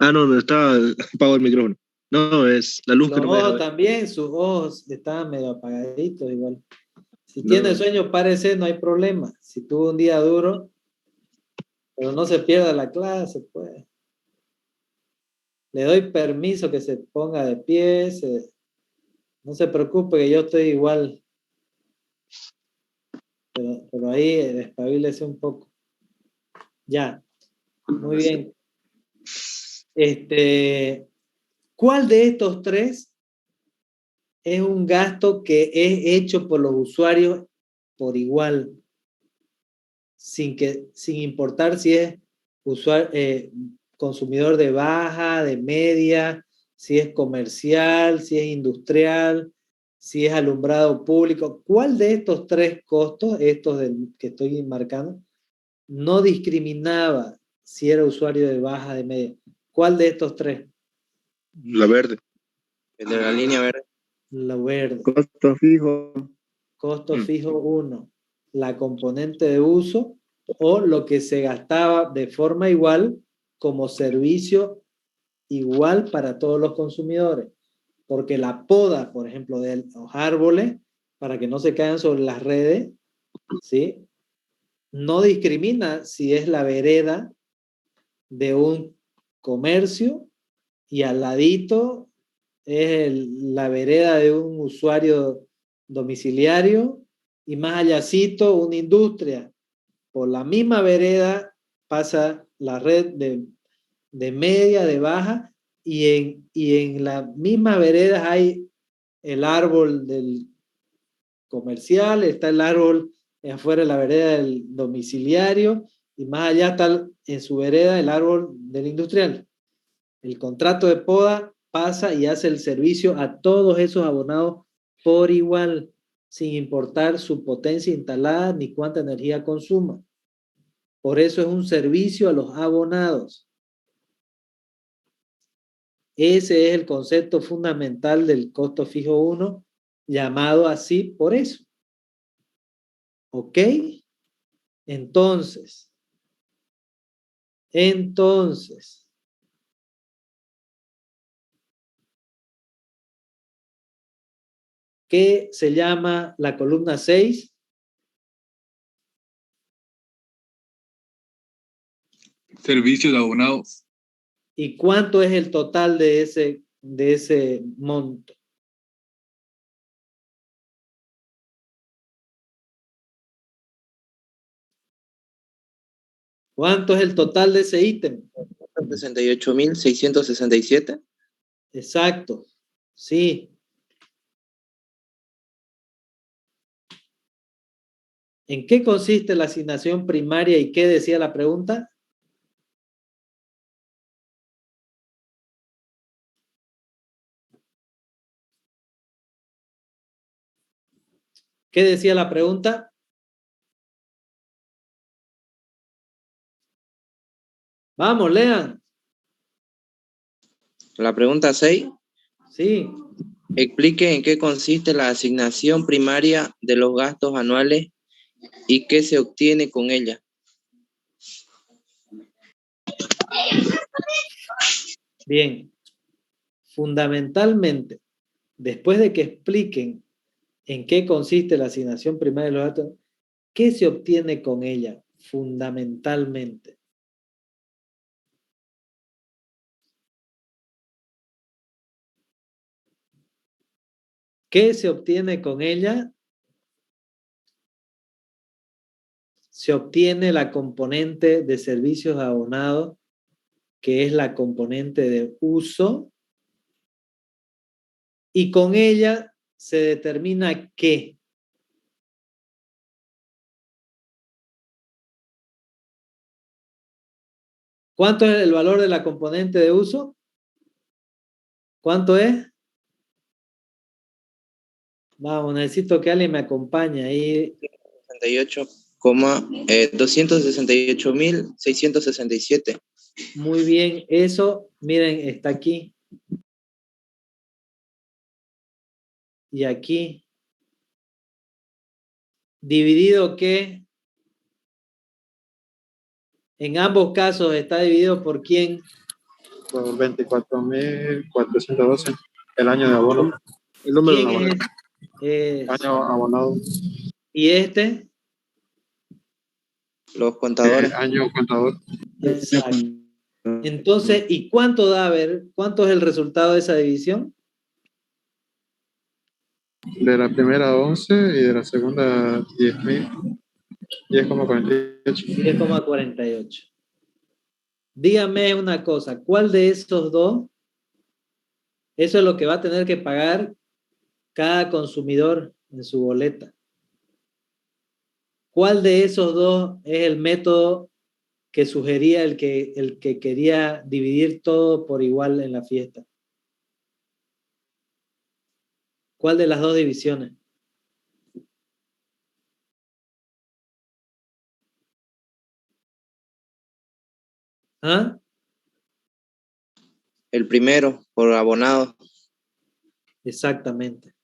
No, estaba apagado el micrófono. No, es la luz que no me deja ver. También, sus ojos estaban medio apagaditos igual. Si No. tiene sueño, párese, no hay problema. Si tuvo un día duro, pero no se pierda la clase, pues. Le doy permiso que se ponga de pie, no se preocupe que yo estoy igual. Pero ahí despabilese un poco. Ya, muy bien. ¿Cuál de estos tres es un gasto que es hecho por los usuarios por igual? Sin importar si es consumidor de baja, de media, si es comercial, si es industrial, si es alumbrado público. ¿Cuál de estos tres costos, estos que estoy marcando, no discriminaba si era usuario de baja, de media? ¿Cuál de estos tres? La verde. El de la línea verde. La verde. Costo fijo. Costo fijo 1. La componente de uso o lo que se gastaba de forma igual como servicio igual para todos los consumidores. Porque la poda, por ejemplo, de los árboles, para que no se caigan sobre las redes, ¿sí? No discrimina si es la vereda de un comercio y al ladito es la vereda de un usuario domiciliario y más allácito una industria. Por la misma vereda pasa la red de media, de baja, y en la misma vereda hay el árbol del comercial, está el árbol afuera de la vereda del domiciliario, y más allá está en su vereda el árbol del industrial. El contrato de poda pasa y hace el servicio a todos esos abonados por igual, sin importar su potencia instalada ni cuánta energía consuma. Por eso es un servicio a los abonados. Ese es el concepto fundamental del costo fijo 1, llamado así por eso. ¿Ok? Entonces, ¿qué se llama la columna 6? Servicios de abonados. ¿Y cuánto es el total de ese monto? ¿Cuánto es el total de ese ítem? 68.667. Exacto, sí. ¿En qué consiste la asignación primaria y qué decía la pregunta? ¿Qué decía la pregunta? Vamos, lean. La pregunta 6. Sí. Explique en qué consiste la asignación primaria de los gastos anuales y qué se obtiene con ella. Bien. fundamentalmente, después de que expliquen en qué consiste la asignación primaria de los gastos, ¿qué se obtiene con ella fundamentalmente? ¿Qué se obtiene con ella? Se obtiene la componente de servicios abonados, que es la componente de uso, y con ella se determina qué. ¿Cuánto es el valor de la componente de uso? ¿Cuánto es? Vamos, necesito que alguien me acompañe ahí. 268.667. Muy bien, eso, miren, está aquí. Y aquí. ¿Dividido qué? En ambos casos está dividido por quién. Por 24.412. El año de abono. El número de ¿Quién abono. es? Año abonado. ¿Y este? Los contadores. Año contador. Exacto. Entonces, ¿y cuánto da? A ver, ¿cuánto es el resultado de esa división? De la primera 11 y de la segunda 10.000. 10,48. 10,48. Dígame una cosa, ¿cuál de estos dos? Eso es lo que va a tener que pagar cada consumidor en su boleta. ¿Cuál de esos dos es el método que sugería el que quería dividir todo por igual en la fiesta? ¿Cuál de las dos divisiones? ¿Ah? El primero, por abonado. Exactamente.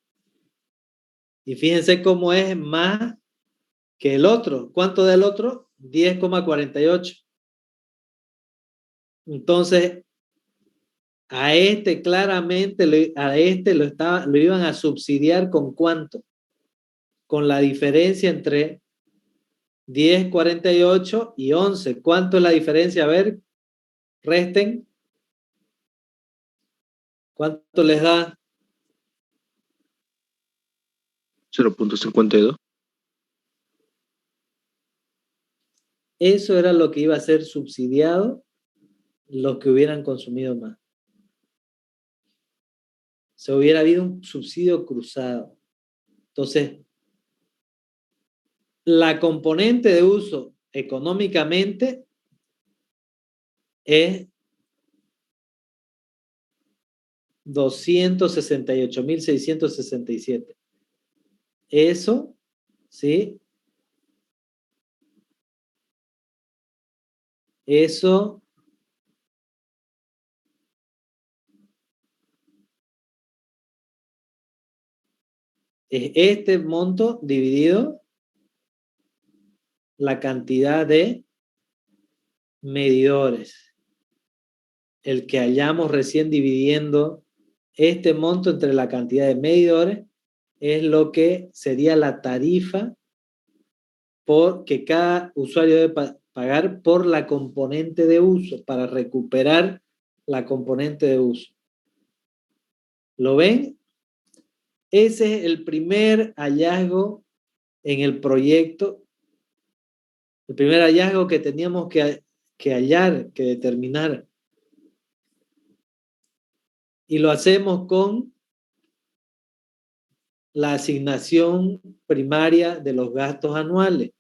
Y fíjense cómo es más que el otro. ¿Cuánto del otro? 10,48. Entonces, a este claramente, lo iban a subsidiar ¿con cuánto? Con la diferencia entre 10,48 y 11. ¿Cuánto es la diferencia? A ver, resten. ¿Cuánto les da? 0.52. Eso era lo que iba a ser subsidiado los que hubieran consumido más. Se hubiera habido un subsidio cruzado. Entonces, la componente de uso económicamente es 268.667. Eso, ¿sí? Eso es este monto dividido la cantidad de medidores. El que hayamos recién dividiendo este monto entre la cantidad de medidores es lo que sería la tarifa que cada usuario debe pagar por la componente de uso, para recuperar la componente de uso. ¿Lo ven? Ese es el primer hallazgo en el proyecto, el primer hallazgo que teníamos que hallar, que determinar. Y lo hacemos con la asignación primaria de los gastos anuales.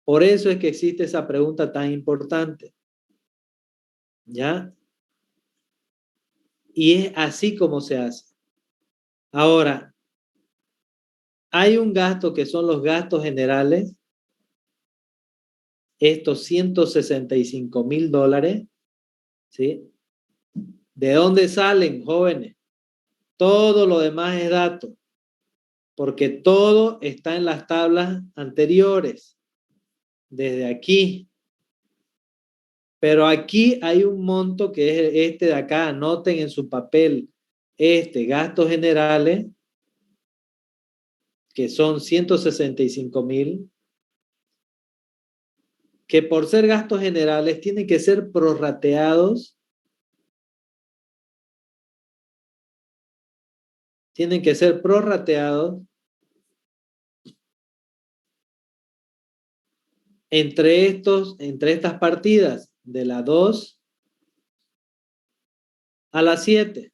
Por eso es que existe esa pregunta tan importante. ¿Ya? Y es así como se hace. Ahora, hay un gasto que son los gastos generales, estos $165,000, ¿sí? ¿De dónde salen, jóvenes? Todo lo demás es dato, porque todo está en las tablas anteriores, desde aquí. Pero aquí hay un monto que es este de acá, anoten en su papel, gastos generales, que son 165,000, que por ser gastos generales tienen que ser prorrateados. Tienen que ser prorrateados entre estas partidas, de la 2 a la 7.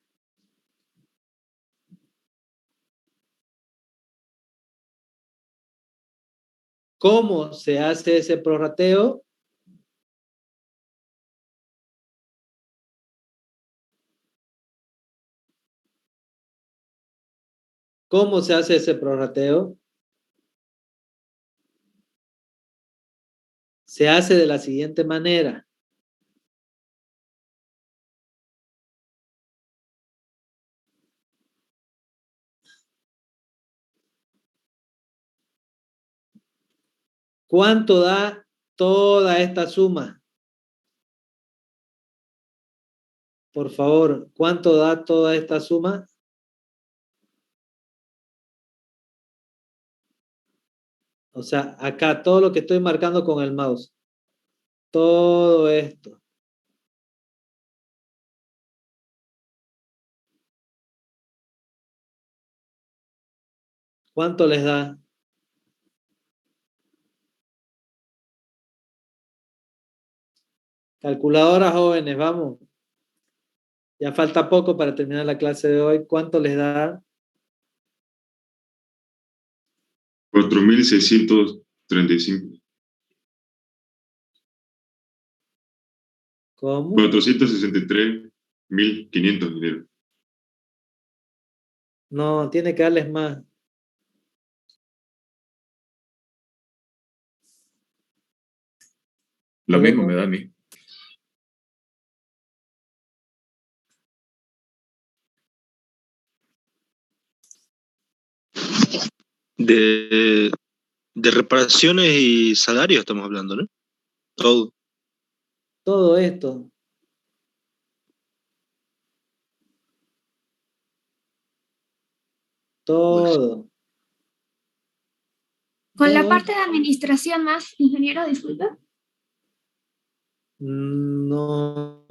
¿Cómo se hace ese prorrateo? ¿Cómo se hace ese prorrateo? Se hace de la siguiente manera. ¿Cuánto da toda esta suma? Por favor, ¿cuánto da toda esta suma? O sea, acá todo lo que estoy marcando con el mouse. Todo esto. ¿Cuánto les da? Calculadora, jóvenes, vamos. Ya falta poco para terminar la clase de hoy. ¿Cuánto les da? 4.635. ¿Cómo? 463.500 dinero. No, tiene que darles más. Lo mismo me da a mí. De reparaciones y salarios estamos hablando, ¿no? Todo. Todo esto. Todo. Con la Todo parte de administración más, ingeniero, disculpa. No.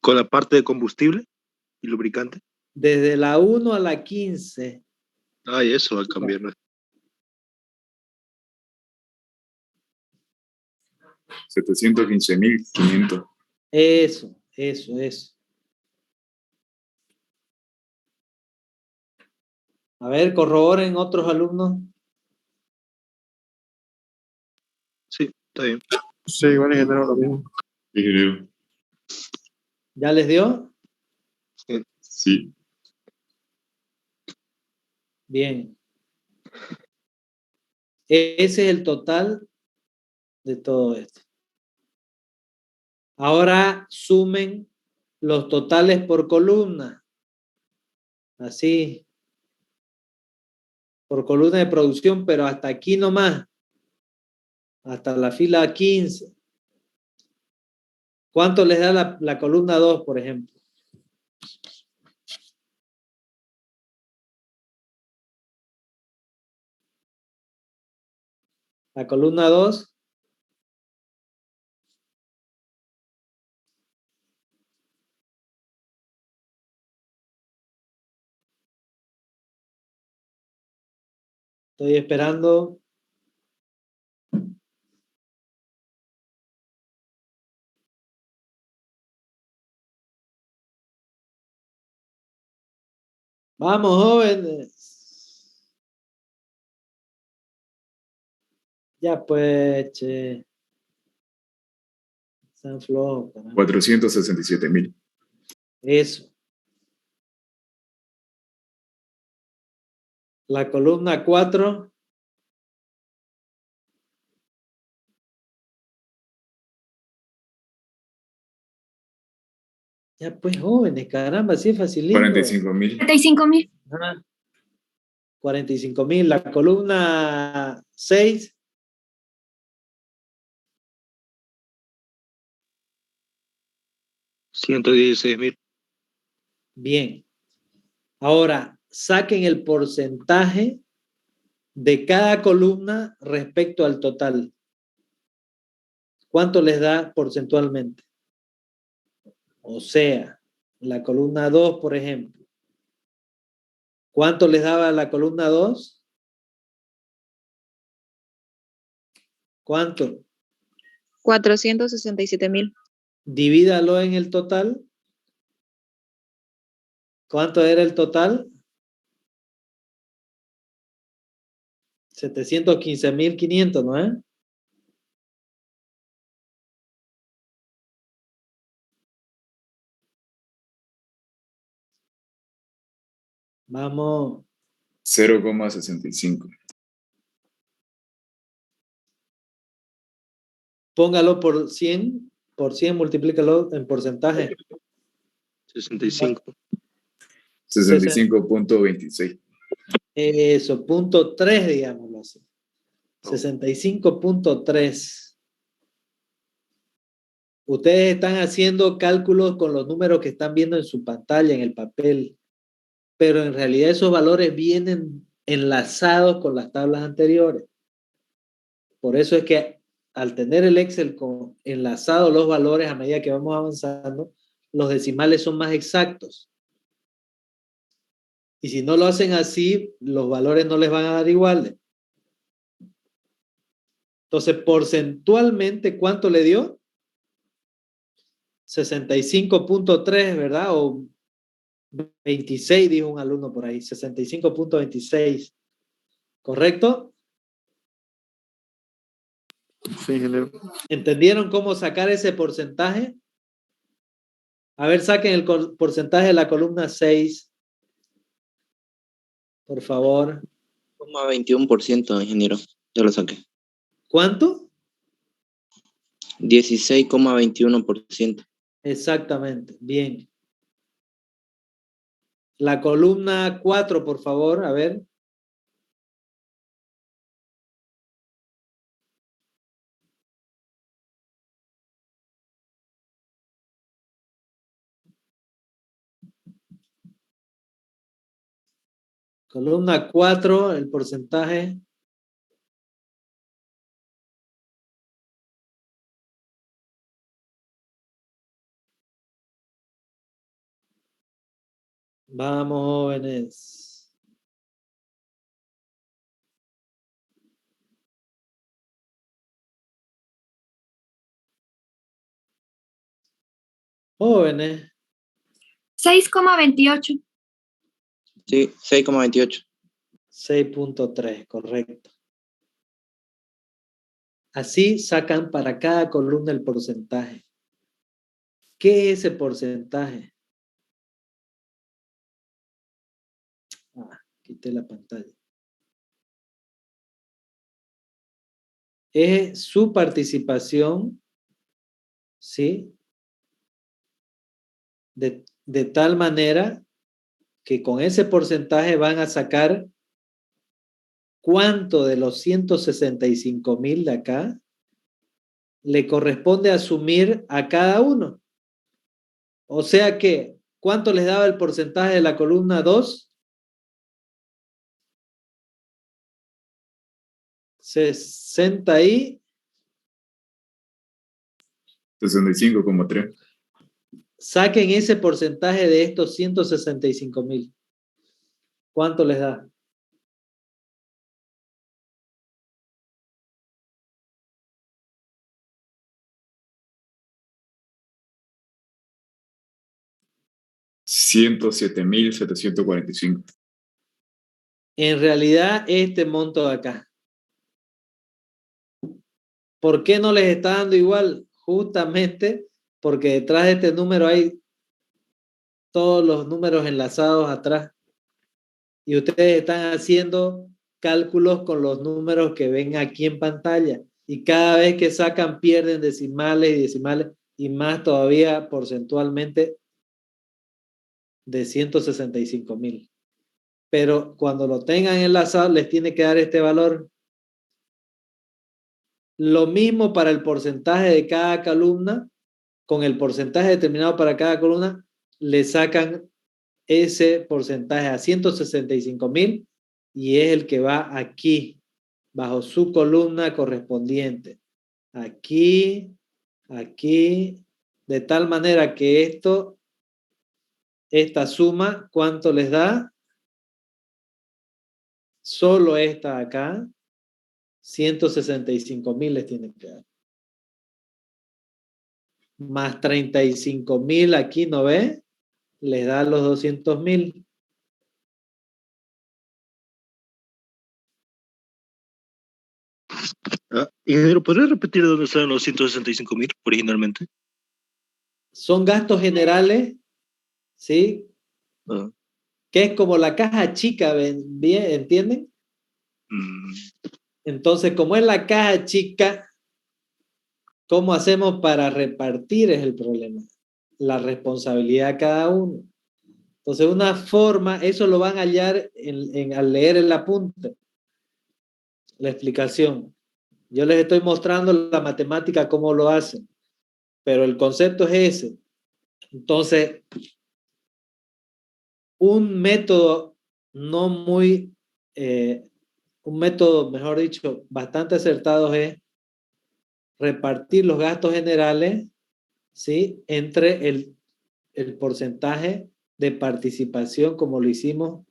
Con la parte de combustible y lubricante. Desde la 1 a la 15. Ay, eso va a cambiar, ¿no? 715.500. Eso. A ver, corroboren otros alumnos. Sí, está bien. Sí, igual ingeniero lo mismo. Ingeniero. ¿Ya les dio? Sí. Bien. Ese es el total de todo esto. Ahora sumen los totales por columna. Así. Por columna de producción, pero hasta aquí nomás. Hasta la fila 15. ¿Cuánto les da la columna 2, por ejemplo? La columna 2. Estoy esperando. Vamos, jóvenes. Ya pues, che. San flojos, caramba. 467.000. Eso. La columna 4. Ya pues, jóvenes, caramba, sí es facilito. 45.000. 35.000. Ajá. 45,000. La columna 6. 116.000. Bien. Ahora, saquen el porcentaje de cada columna respecto al total. ¿Cuánto les da porcentualmente? O sea, la columna 2, por ejemplo. ¿Cuánto les daba la columna 2? ¿Cuánto? 467,000. Divídalo en el total. ¿Cuánto era el total? 715,500, ¿no es? Vamos. 0,65. Póngalo por 100, multiplícalo en porcentaje. 65. 65.26. Eso, 0.3, digámoslo así. 65.3. Ustedes están haciendo cálculos con los números que están viendo en su pantalla, en el papel, pero en realidad esos valores vienen enlazados con las tablas anteriores. Por eso es que al tener el Excel enlazado los valores a medida que vamos avanzando, los decimales son más exactos. Y si no lo hacen así, los valores no les van a dar iguales. Entonces, porcentualmente, ¿cuánto le dio? 65.3, ¿verdad? O 26, dijo un alumno por ahí. 65.26. ¿Correcto? Sí, ingeniero. ¿Entendieron cómo sacar ese porcentaje? A ver, saquen el porcentaje de la columna 6. Por favor. 21%, ingeniero. Ya lo saqué. ¿Cuánto? 16,21%. Exactamente. Bien. La columna 4, por favor. A ver. Columna 4, el porcentaje. Vamos, jóvenes. Jóvenes. 6,28. Sí, 6,28. 6.3, correcto. Así sacan para cada columna el porcentaje. ¿Qué es ese porcentaje? Quité la pantalla. Es su participación, ¿sí? De tal manera que con ese porcentaje van a sacar cuánto de los 165,000 de acá le corresponde asumir a cada uno. O sea que, ¿cuánto les daba el porcentaje de la columna 2? 65,3. Saquen ese porcentaje de estos 165,000. ¿Cuánto les da? $107,745. En realidad, este monto de acá. ¿Por qué no les está dando igual? Justamente porque detrás de este número hay todos los números enlazados atrás. Y ustedes están haciendo cálculos con los números que ven aquí en pantalla. Y cada vez que sacan pierden decimales y decimales y más todavía porcentualmente de 165,000. Pero cuando lo tengan enlazado les tiene que dar este valor. Lo mismo para el porcentaje de cada columna. Con el porcentaje determinado para cada columna le sacan ese porcentaje a 165.000 y es el que va aquí, bajo su columna correspondiente. Aquí, aquí, de tal manera que esta suma, ¿cuánto les da? Solo esta acá, 165.000 les tiene que dar. Más 35.000 aquí, ¿no ve? Les da los 200.000. Ingeniero, ¿podría repetir de dónde salen los 165.000 originalmente? Son gastos generales, ¿sí? Que es como la caja chica, ¿bien? ¿Entienden? Entonces, como es la caja chica, ¿cómo hacemos para repartir? Es el problema. La responsabilidad de cada uno. Entonces, una forma, eso lo van a hallar al leer el apunte, la explicación. Yo les estoy mostrando la matemática, cómo lo hacen, pero el concepto es ese. Entonces, un método no muy, un método, mejor dicho, bastante acertado es repartir los gastos generales, ¿sí? Entre el porcentaje de participación, como lo hicimos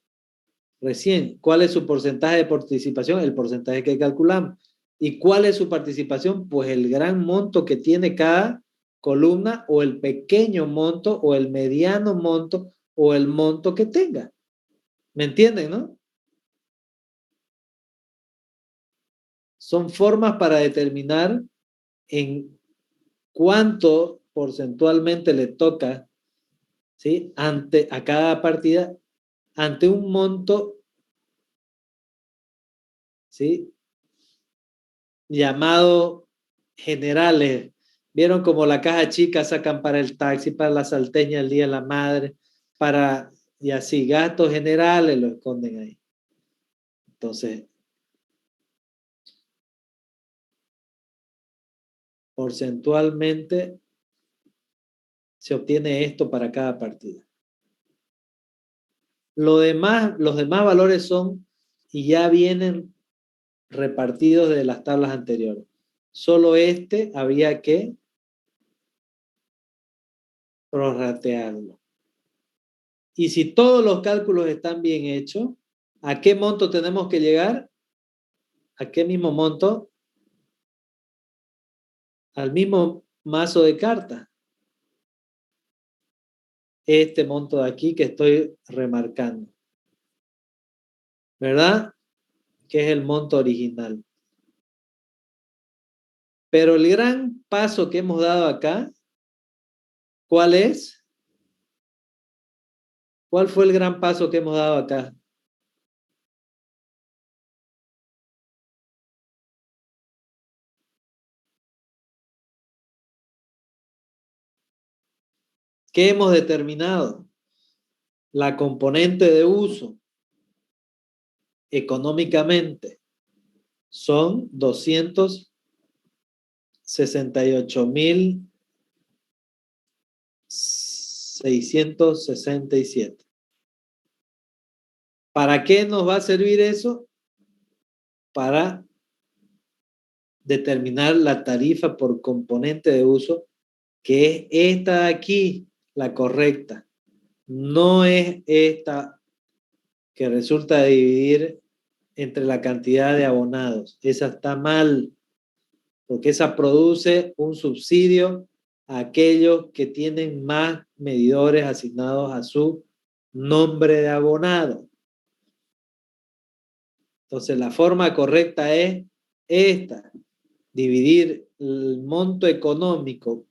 recién. ¿Cuál es su porcentaje de participación? El porcentaje que calculamos. ¿Y cuál es su participación? Pues el gran monto que tiene cada columna, o el pequeño monto, o el mediano monto, o el monto que tenga. ¿Me entienden, no? Son formas para determinar en cuánto porcentualmente le toca, ¿sí? A cada partida, ante un monto, ¿sí? Llamado generales. Vieron como la caja chica sacan para el taxi, para la salteña, el día de la madre, y así, gastos generales lo esconden ahí. Entonces, porcentualmente se obtiene esto para cada partida. Los demás valores son, y ya vienen repartidos de las tablas anteriores. Solo había que prorratearlo. Y si todos los cálculos están bien hechos, ¿a qué monto tenemos que llegar? ¿A qué mismo monto? Al mismo mazo de cartas. Este monto de aquí que estoy remarcando. ¿Verdad? Que es el monto original. Pero el gran paso que hemos dado acá, ¿cuál es? ¿Cuál fue el gran paso que hemos dado acá? ¿Qué hemos determinado? La componente de uso económicamente son 268.667. ¿Para qué nos va a servir eso? Para determinar la tarifa por componente de uso, que es esta de aquí, la correcta. No es esta que resulta de dividir entre la cantidad de abonados. Esa está mal, porque esa produce un subsidio a aquellos que tienen más medidores asignados a su nombre de abonado. Entonces, la forma correcta es esta: dividir el monto económico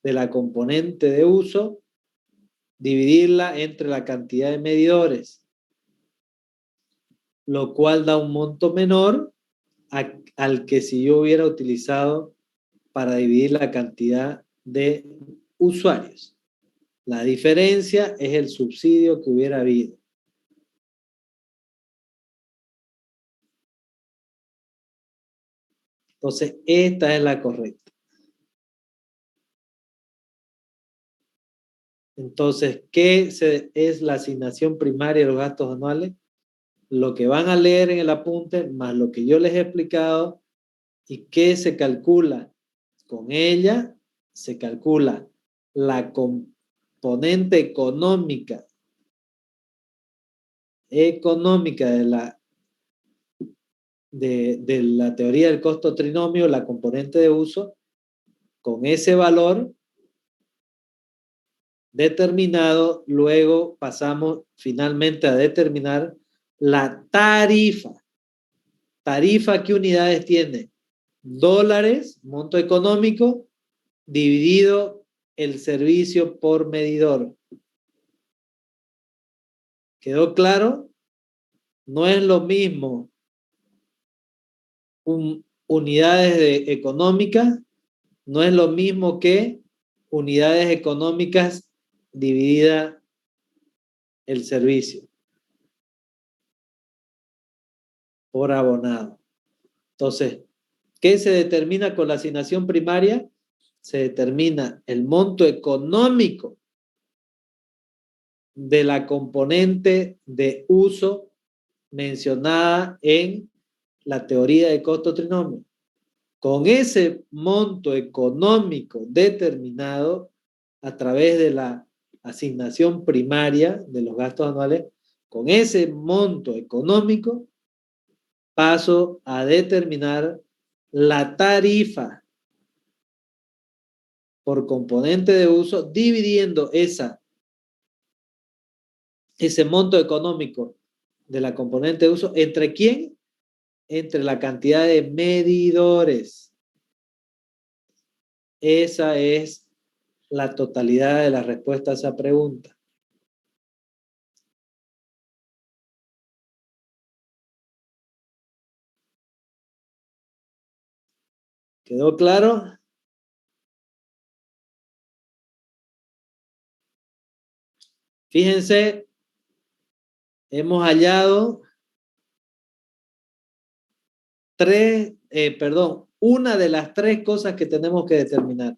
de la componente de uso, dividirla entre la cantidad de medidores, lo cual da un monto menor al que si yo hubiera utilizado para dividir la cantidad de usuarios. La diferencia es el subsidio que hubiera habido. Entonces, esta es la correcta. Entonces, ¿qué es la asignación primaria de los gastos anuales? Lo que van a leer en el apunte, más lo que yo les he explicado, y qué se calcula. Con ella se calcula la componente económica de la teoría del costo trinomio, la componente de uso. Con ese valor determinado, luego pasamos finalmente a determinar la tarifa. Tarifa, ¿qué unidades tiene? Dólares, monto económico, dividido el servicio por medidor. ¿Quedó claro? No es lo mismo unidades económicas, no es lo mismo que unidades económicas dividida el servicio por abonado. Entonces, ¿qué se determina con la asignación primaria? Se determina el monto económico de la componente de uso mencionada en la teoría de costo trinomio. Con ese monto económico determinado a través de la asignación primaria de los gastos anuales, con ese monto económico paso a determinar la tarifa por componente de uso, dividiendo ese monto económico de la componente de uso, ¿entre quién? Entre la cantidad de medidores. Esa es la totalidad de la respuesta a esa pregunta. ¿Quedó claro? Fíjense, hemos hallado una de las tres cosas que tenemos que determinar.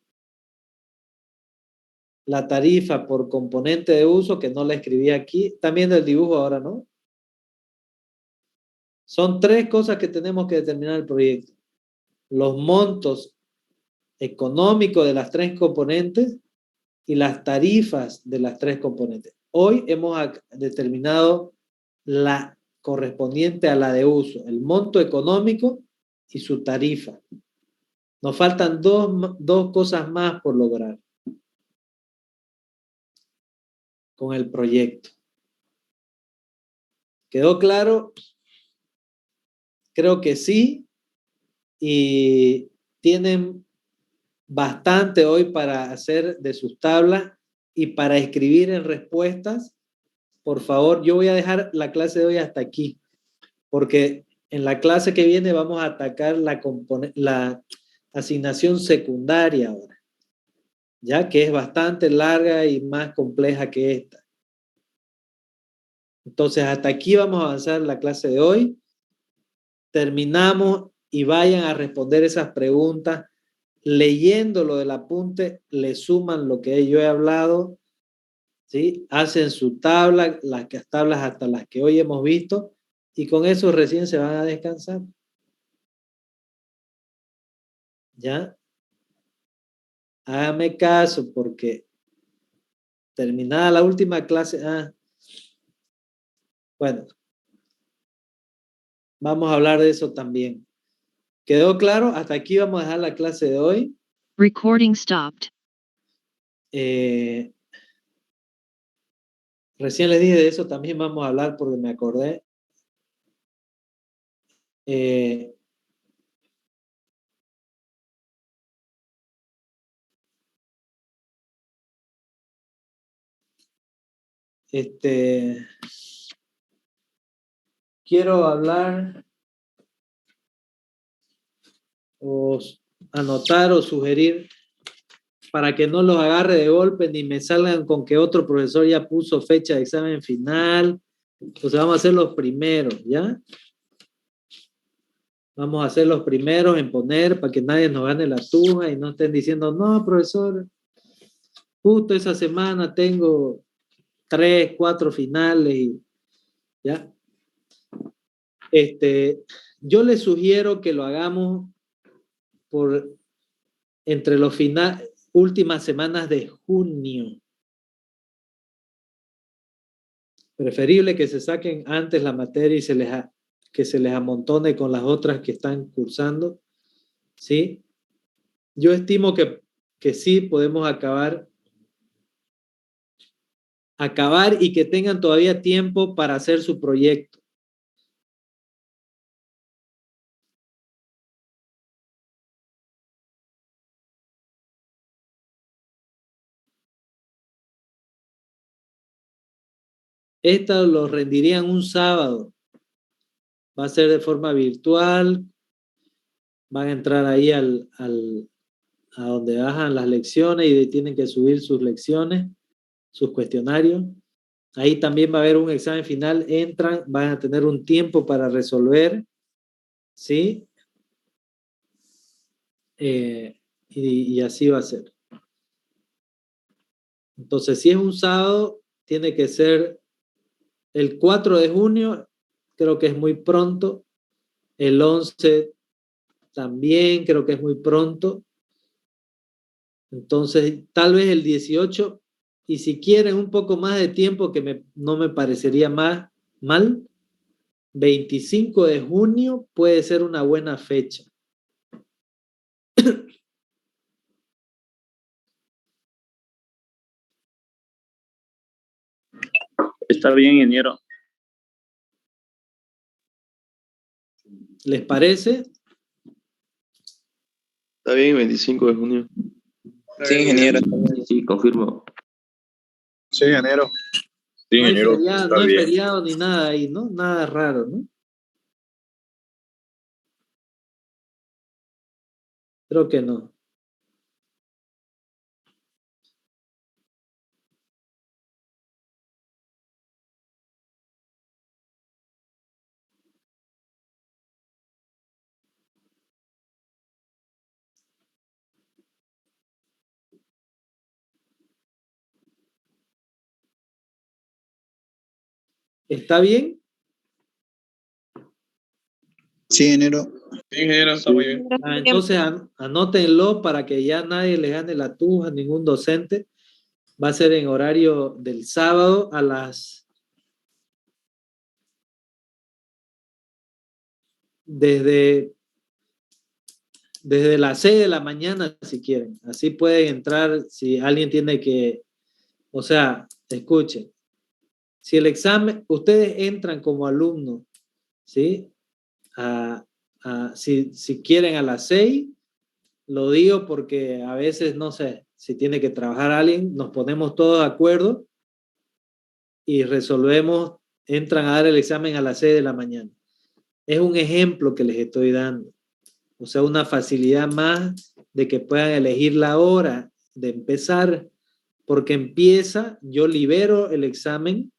La tarifa por componente de uso, que no la escribí aquí, también del dibujo ahora, ¿no? Son tres cosas que tenemos que determinar en el proyecto. Los montos económicos de las tres componentes y las tarifas de las tres componentes. Hoy hemos determinado la correspondiente a la de uso, el monto económico y su tarifa. Nos faltan dos cosas más por lograr con el proyecto. ¿Quedó claro? Creo que sí. Y tienen bastante hoy para hacer de sus tablas y para escribir en respuestas. Por favor, yo voy a dejar la clase de hoy hasta aquí, porque en la clase que viene vamos a atacar la asignación secundaria ahora, ya que es bastante larga y más compleja que esta. Entonces, hasta aquí vamos a avanzar la clase de hoy. Terminamos y vayan a responder esas preguntas. Leyendo lo del apunte, le suman lo que yo he hablado, ¿sí? Hacen su tabla, las tablas hasta las que hoy hemos visto, y con eso recién se van a descansar. ¿Ya? Hágame caso, porque terminada la última clase, bueno, vamos a hablar de eso también. ¿Quedó claro? Hasta aquí vamos a dejar la clase de hoy. Recording stopped. Recién les dije de eso, también vamos a hablar porque me acordé. Quiero hablar o anotar o sugerir para que no los agarre de golpe ni me salgan con que otro profesor ya puso fecha de examen final. Entonces vamos a hacer los primeros, ¿ya? Vamos a hacer los primeros en poner para que nadie nos gane la tuja y no estén diciendo, no, profesor, justo esa semana tengo 3, 4 finales y ya. Yo les sugiero que lo hagamos por entre los últimas semanas de junio. Preferible que se saquen antes la materia y que se les amontone con las otras que están cursando, ¿sí? Yo estimo que sí podemos acabar y que tengan todavía tiempo para hacer su proyecto. Esta lo rendirían un sábado. Va a ser de forma virtual. Van a entrar ahí a donde bajan las lecciones y tienen que subir sus lecciones, sus cuestionarios. Ahí también va a haber un examen final. Entran, van a tener un tiempo para resolver, ¿sí? Y así va a ser. Entonces, si es un sábado, tiene que ser el 4 de junio, creo que es muy pronto. El 11 también creo que es muy pronto. Entonces, tal vez el 18, y si quieren un poco más de tiempo, que no me parecería mal, 25 de junio puede ser una buena fecha. Está bien, ingeniero. ¿Les parece? Está bien, 25 de junio. Sí, ingeniero. Sí, confirmo. Sí, enero. Sí, No hay ingeniero, feriado, está no hay bien. feriado ni nada ahí, ¿no? Nada raro, ¿no? Creo que no. ¿Está bien? Sí, enero. Sí, ingeniero, está muy bien. Entonces anótenlo para que ya nadie le gane la tuja, ningún docente. Va a ser en horario del sábado desde las 6 de la mañana, si quieren. Así pueden entrar si alguien tiene que, o sea, escuchen. Si el examen, ustedes entran como alumnos, ¿sí? Si quieren a las 6, lo digo porque a veces, no sé, si tiene que trabajar alguien, nos ponemos todos de acuerdo y resolvemos, entran a dar el examen a las 6 de la mañana. Es un ejemplo que les estoy dando. O sea, una facilidad más de que puedan elegir la hora de empezar, porque yo libero el examen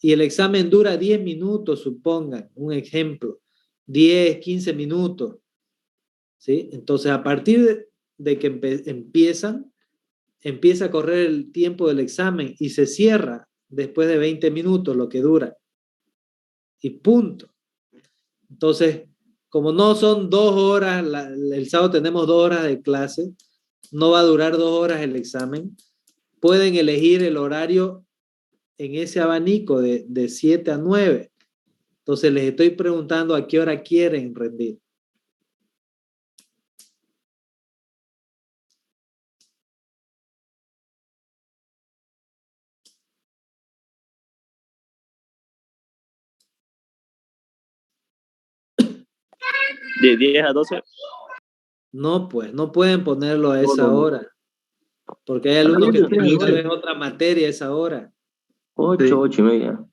y el examen dura 10 minutos, supongan, un ejemplo, 10, 15 minutos, ¿sí? Entonces, a partir de que empieza a correr el tiempo del examen y se cierra después de 20 minutos, lo que dura, y punto. Entonces, como no son 2 horas, el sábado tenemos 2 horas de clase, no va a durar 2 horas el examen, pueden elegir el horario en ese abanico de 7 a 9. Entonces les estoy preguntando a qué hora quieren rendir. De 10 a 12. No, pues, no pueden ponerlo a esa hora. Porque hay alumnos que tienen tal vez otra materia a esa hora. 8, 8 y media.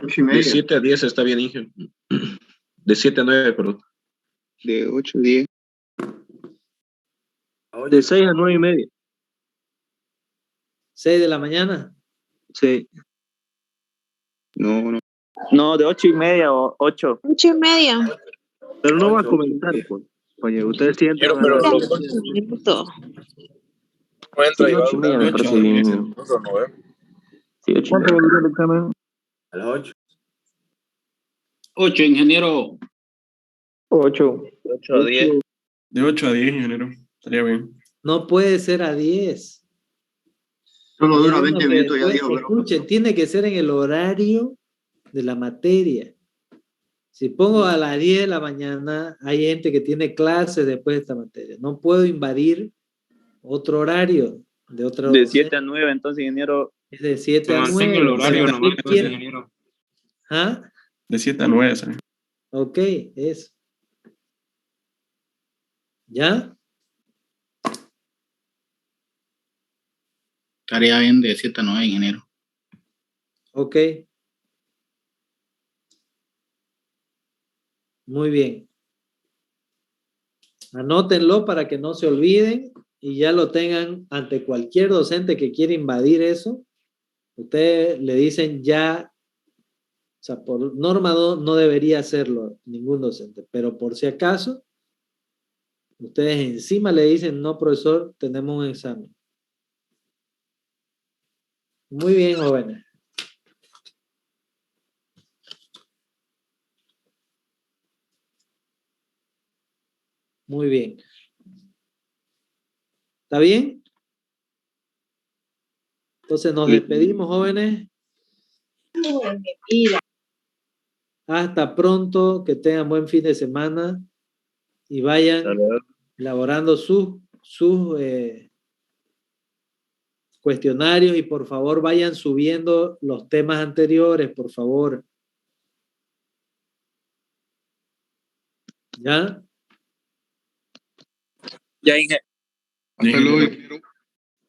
8 y media. De 7 a 10 está bien, Inge. De 7 a 9, perdón. De 8 a 10. De 6 a 9 y media. 6 de la mañana. Sí. No. No, de 8 y media o 8. 8 y media. Pero no va a comenzar, pues. Oye, ustedes sienten. Pero No entra y va a 8:30 me durar. parece bien. Nosotros no vemos. Sí, 8:30. ¿Cuánto va a durar el examen? A las 8. 8, ingeniero. 8. 8 a 10. De 8 a 10, ingeniero. Estaría bien. No puede ser a 10. Solo dura Ingeniero, 20 minutos, ya dijo. Escuche, tiene que ser en el horario de la materia. Si pongo a las 10 de la mañana, hay gente que tiene clases después de esta materia. No puedo invadir otro horario de otra De 7 a 9, entonces, ingeniero. Es de 7 a 9. Mantenga el horario nomás, ¿Quiere? ingeniero. ¿Ah? De 7 a 9, ¿sabes? Ok, eso. ¿Ya? Estaría bien de 7 a 9, ingeniero. Ok. Muy bien. Anótenlo para que no se olviden y ya lo tengan ante cualquier docente que quiera invadir eso. Ustedes le dicen ya, o sea, por norma no debería hacerlo ningún docente, pero por si acaso, ustedes encima le dicen, no, profesor, tenemos un examen. Muy bien, jóvenes. Muy bien. ¿Está bien? Entonces nos despedimos, jóvenes. Hasta pronto, que tengan buen fin de semana y vayan elaborando sus cuestionarios y por favor vayan subiendo los temas anteriores, por favor. ¿Ya? Ya, ingeniero. Hasta luego, ingeniero.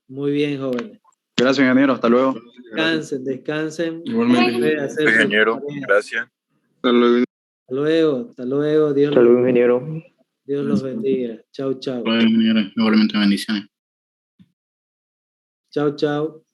Muy bien, jóvenes. Gracias, ingeniero. Hasta luego. Descansen, descansen. Igualmente. Ingeniero, gracias. Hasta luego. Hasta luego, hasta luego. Dios Hasta luego, ingeniero. Dios los bendiga. Chao, chao. Ingeniero, igualmente bendiciones. Chao, chao.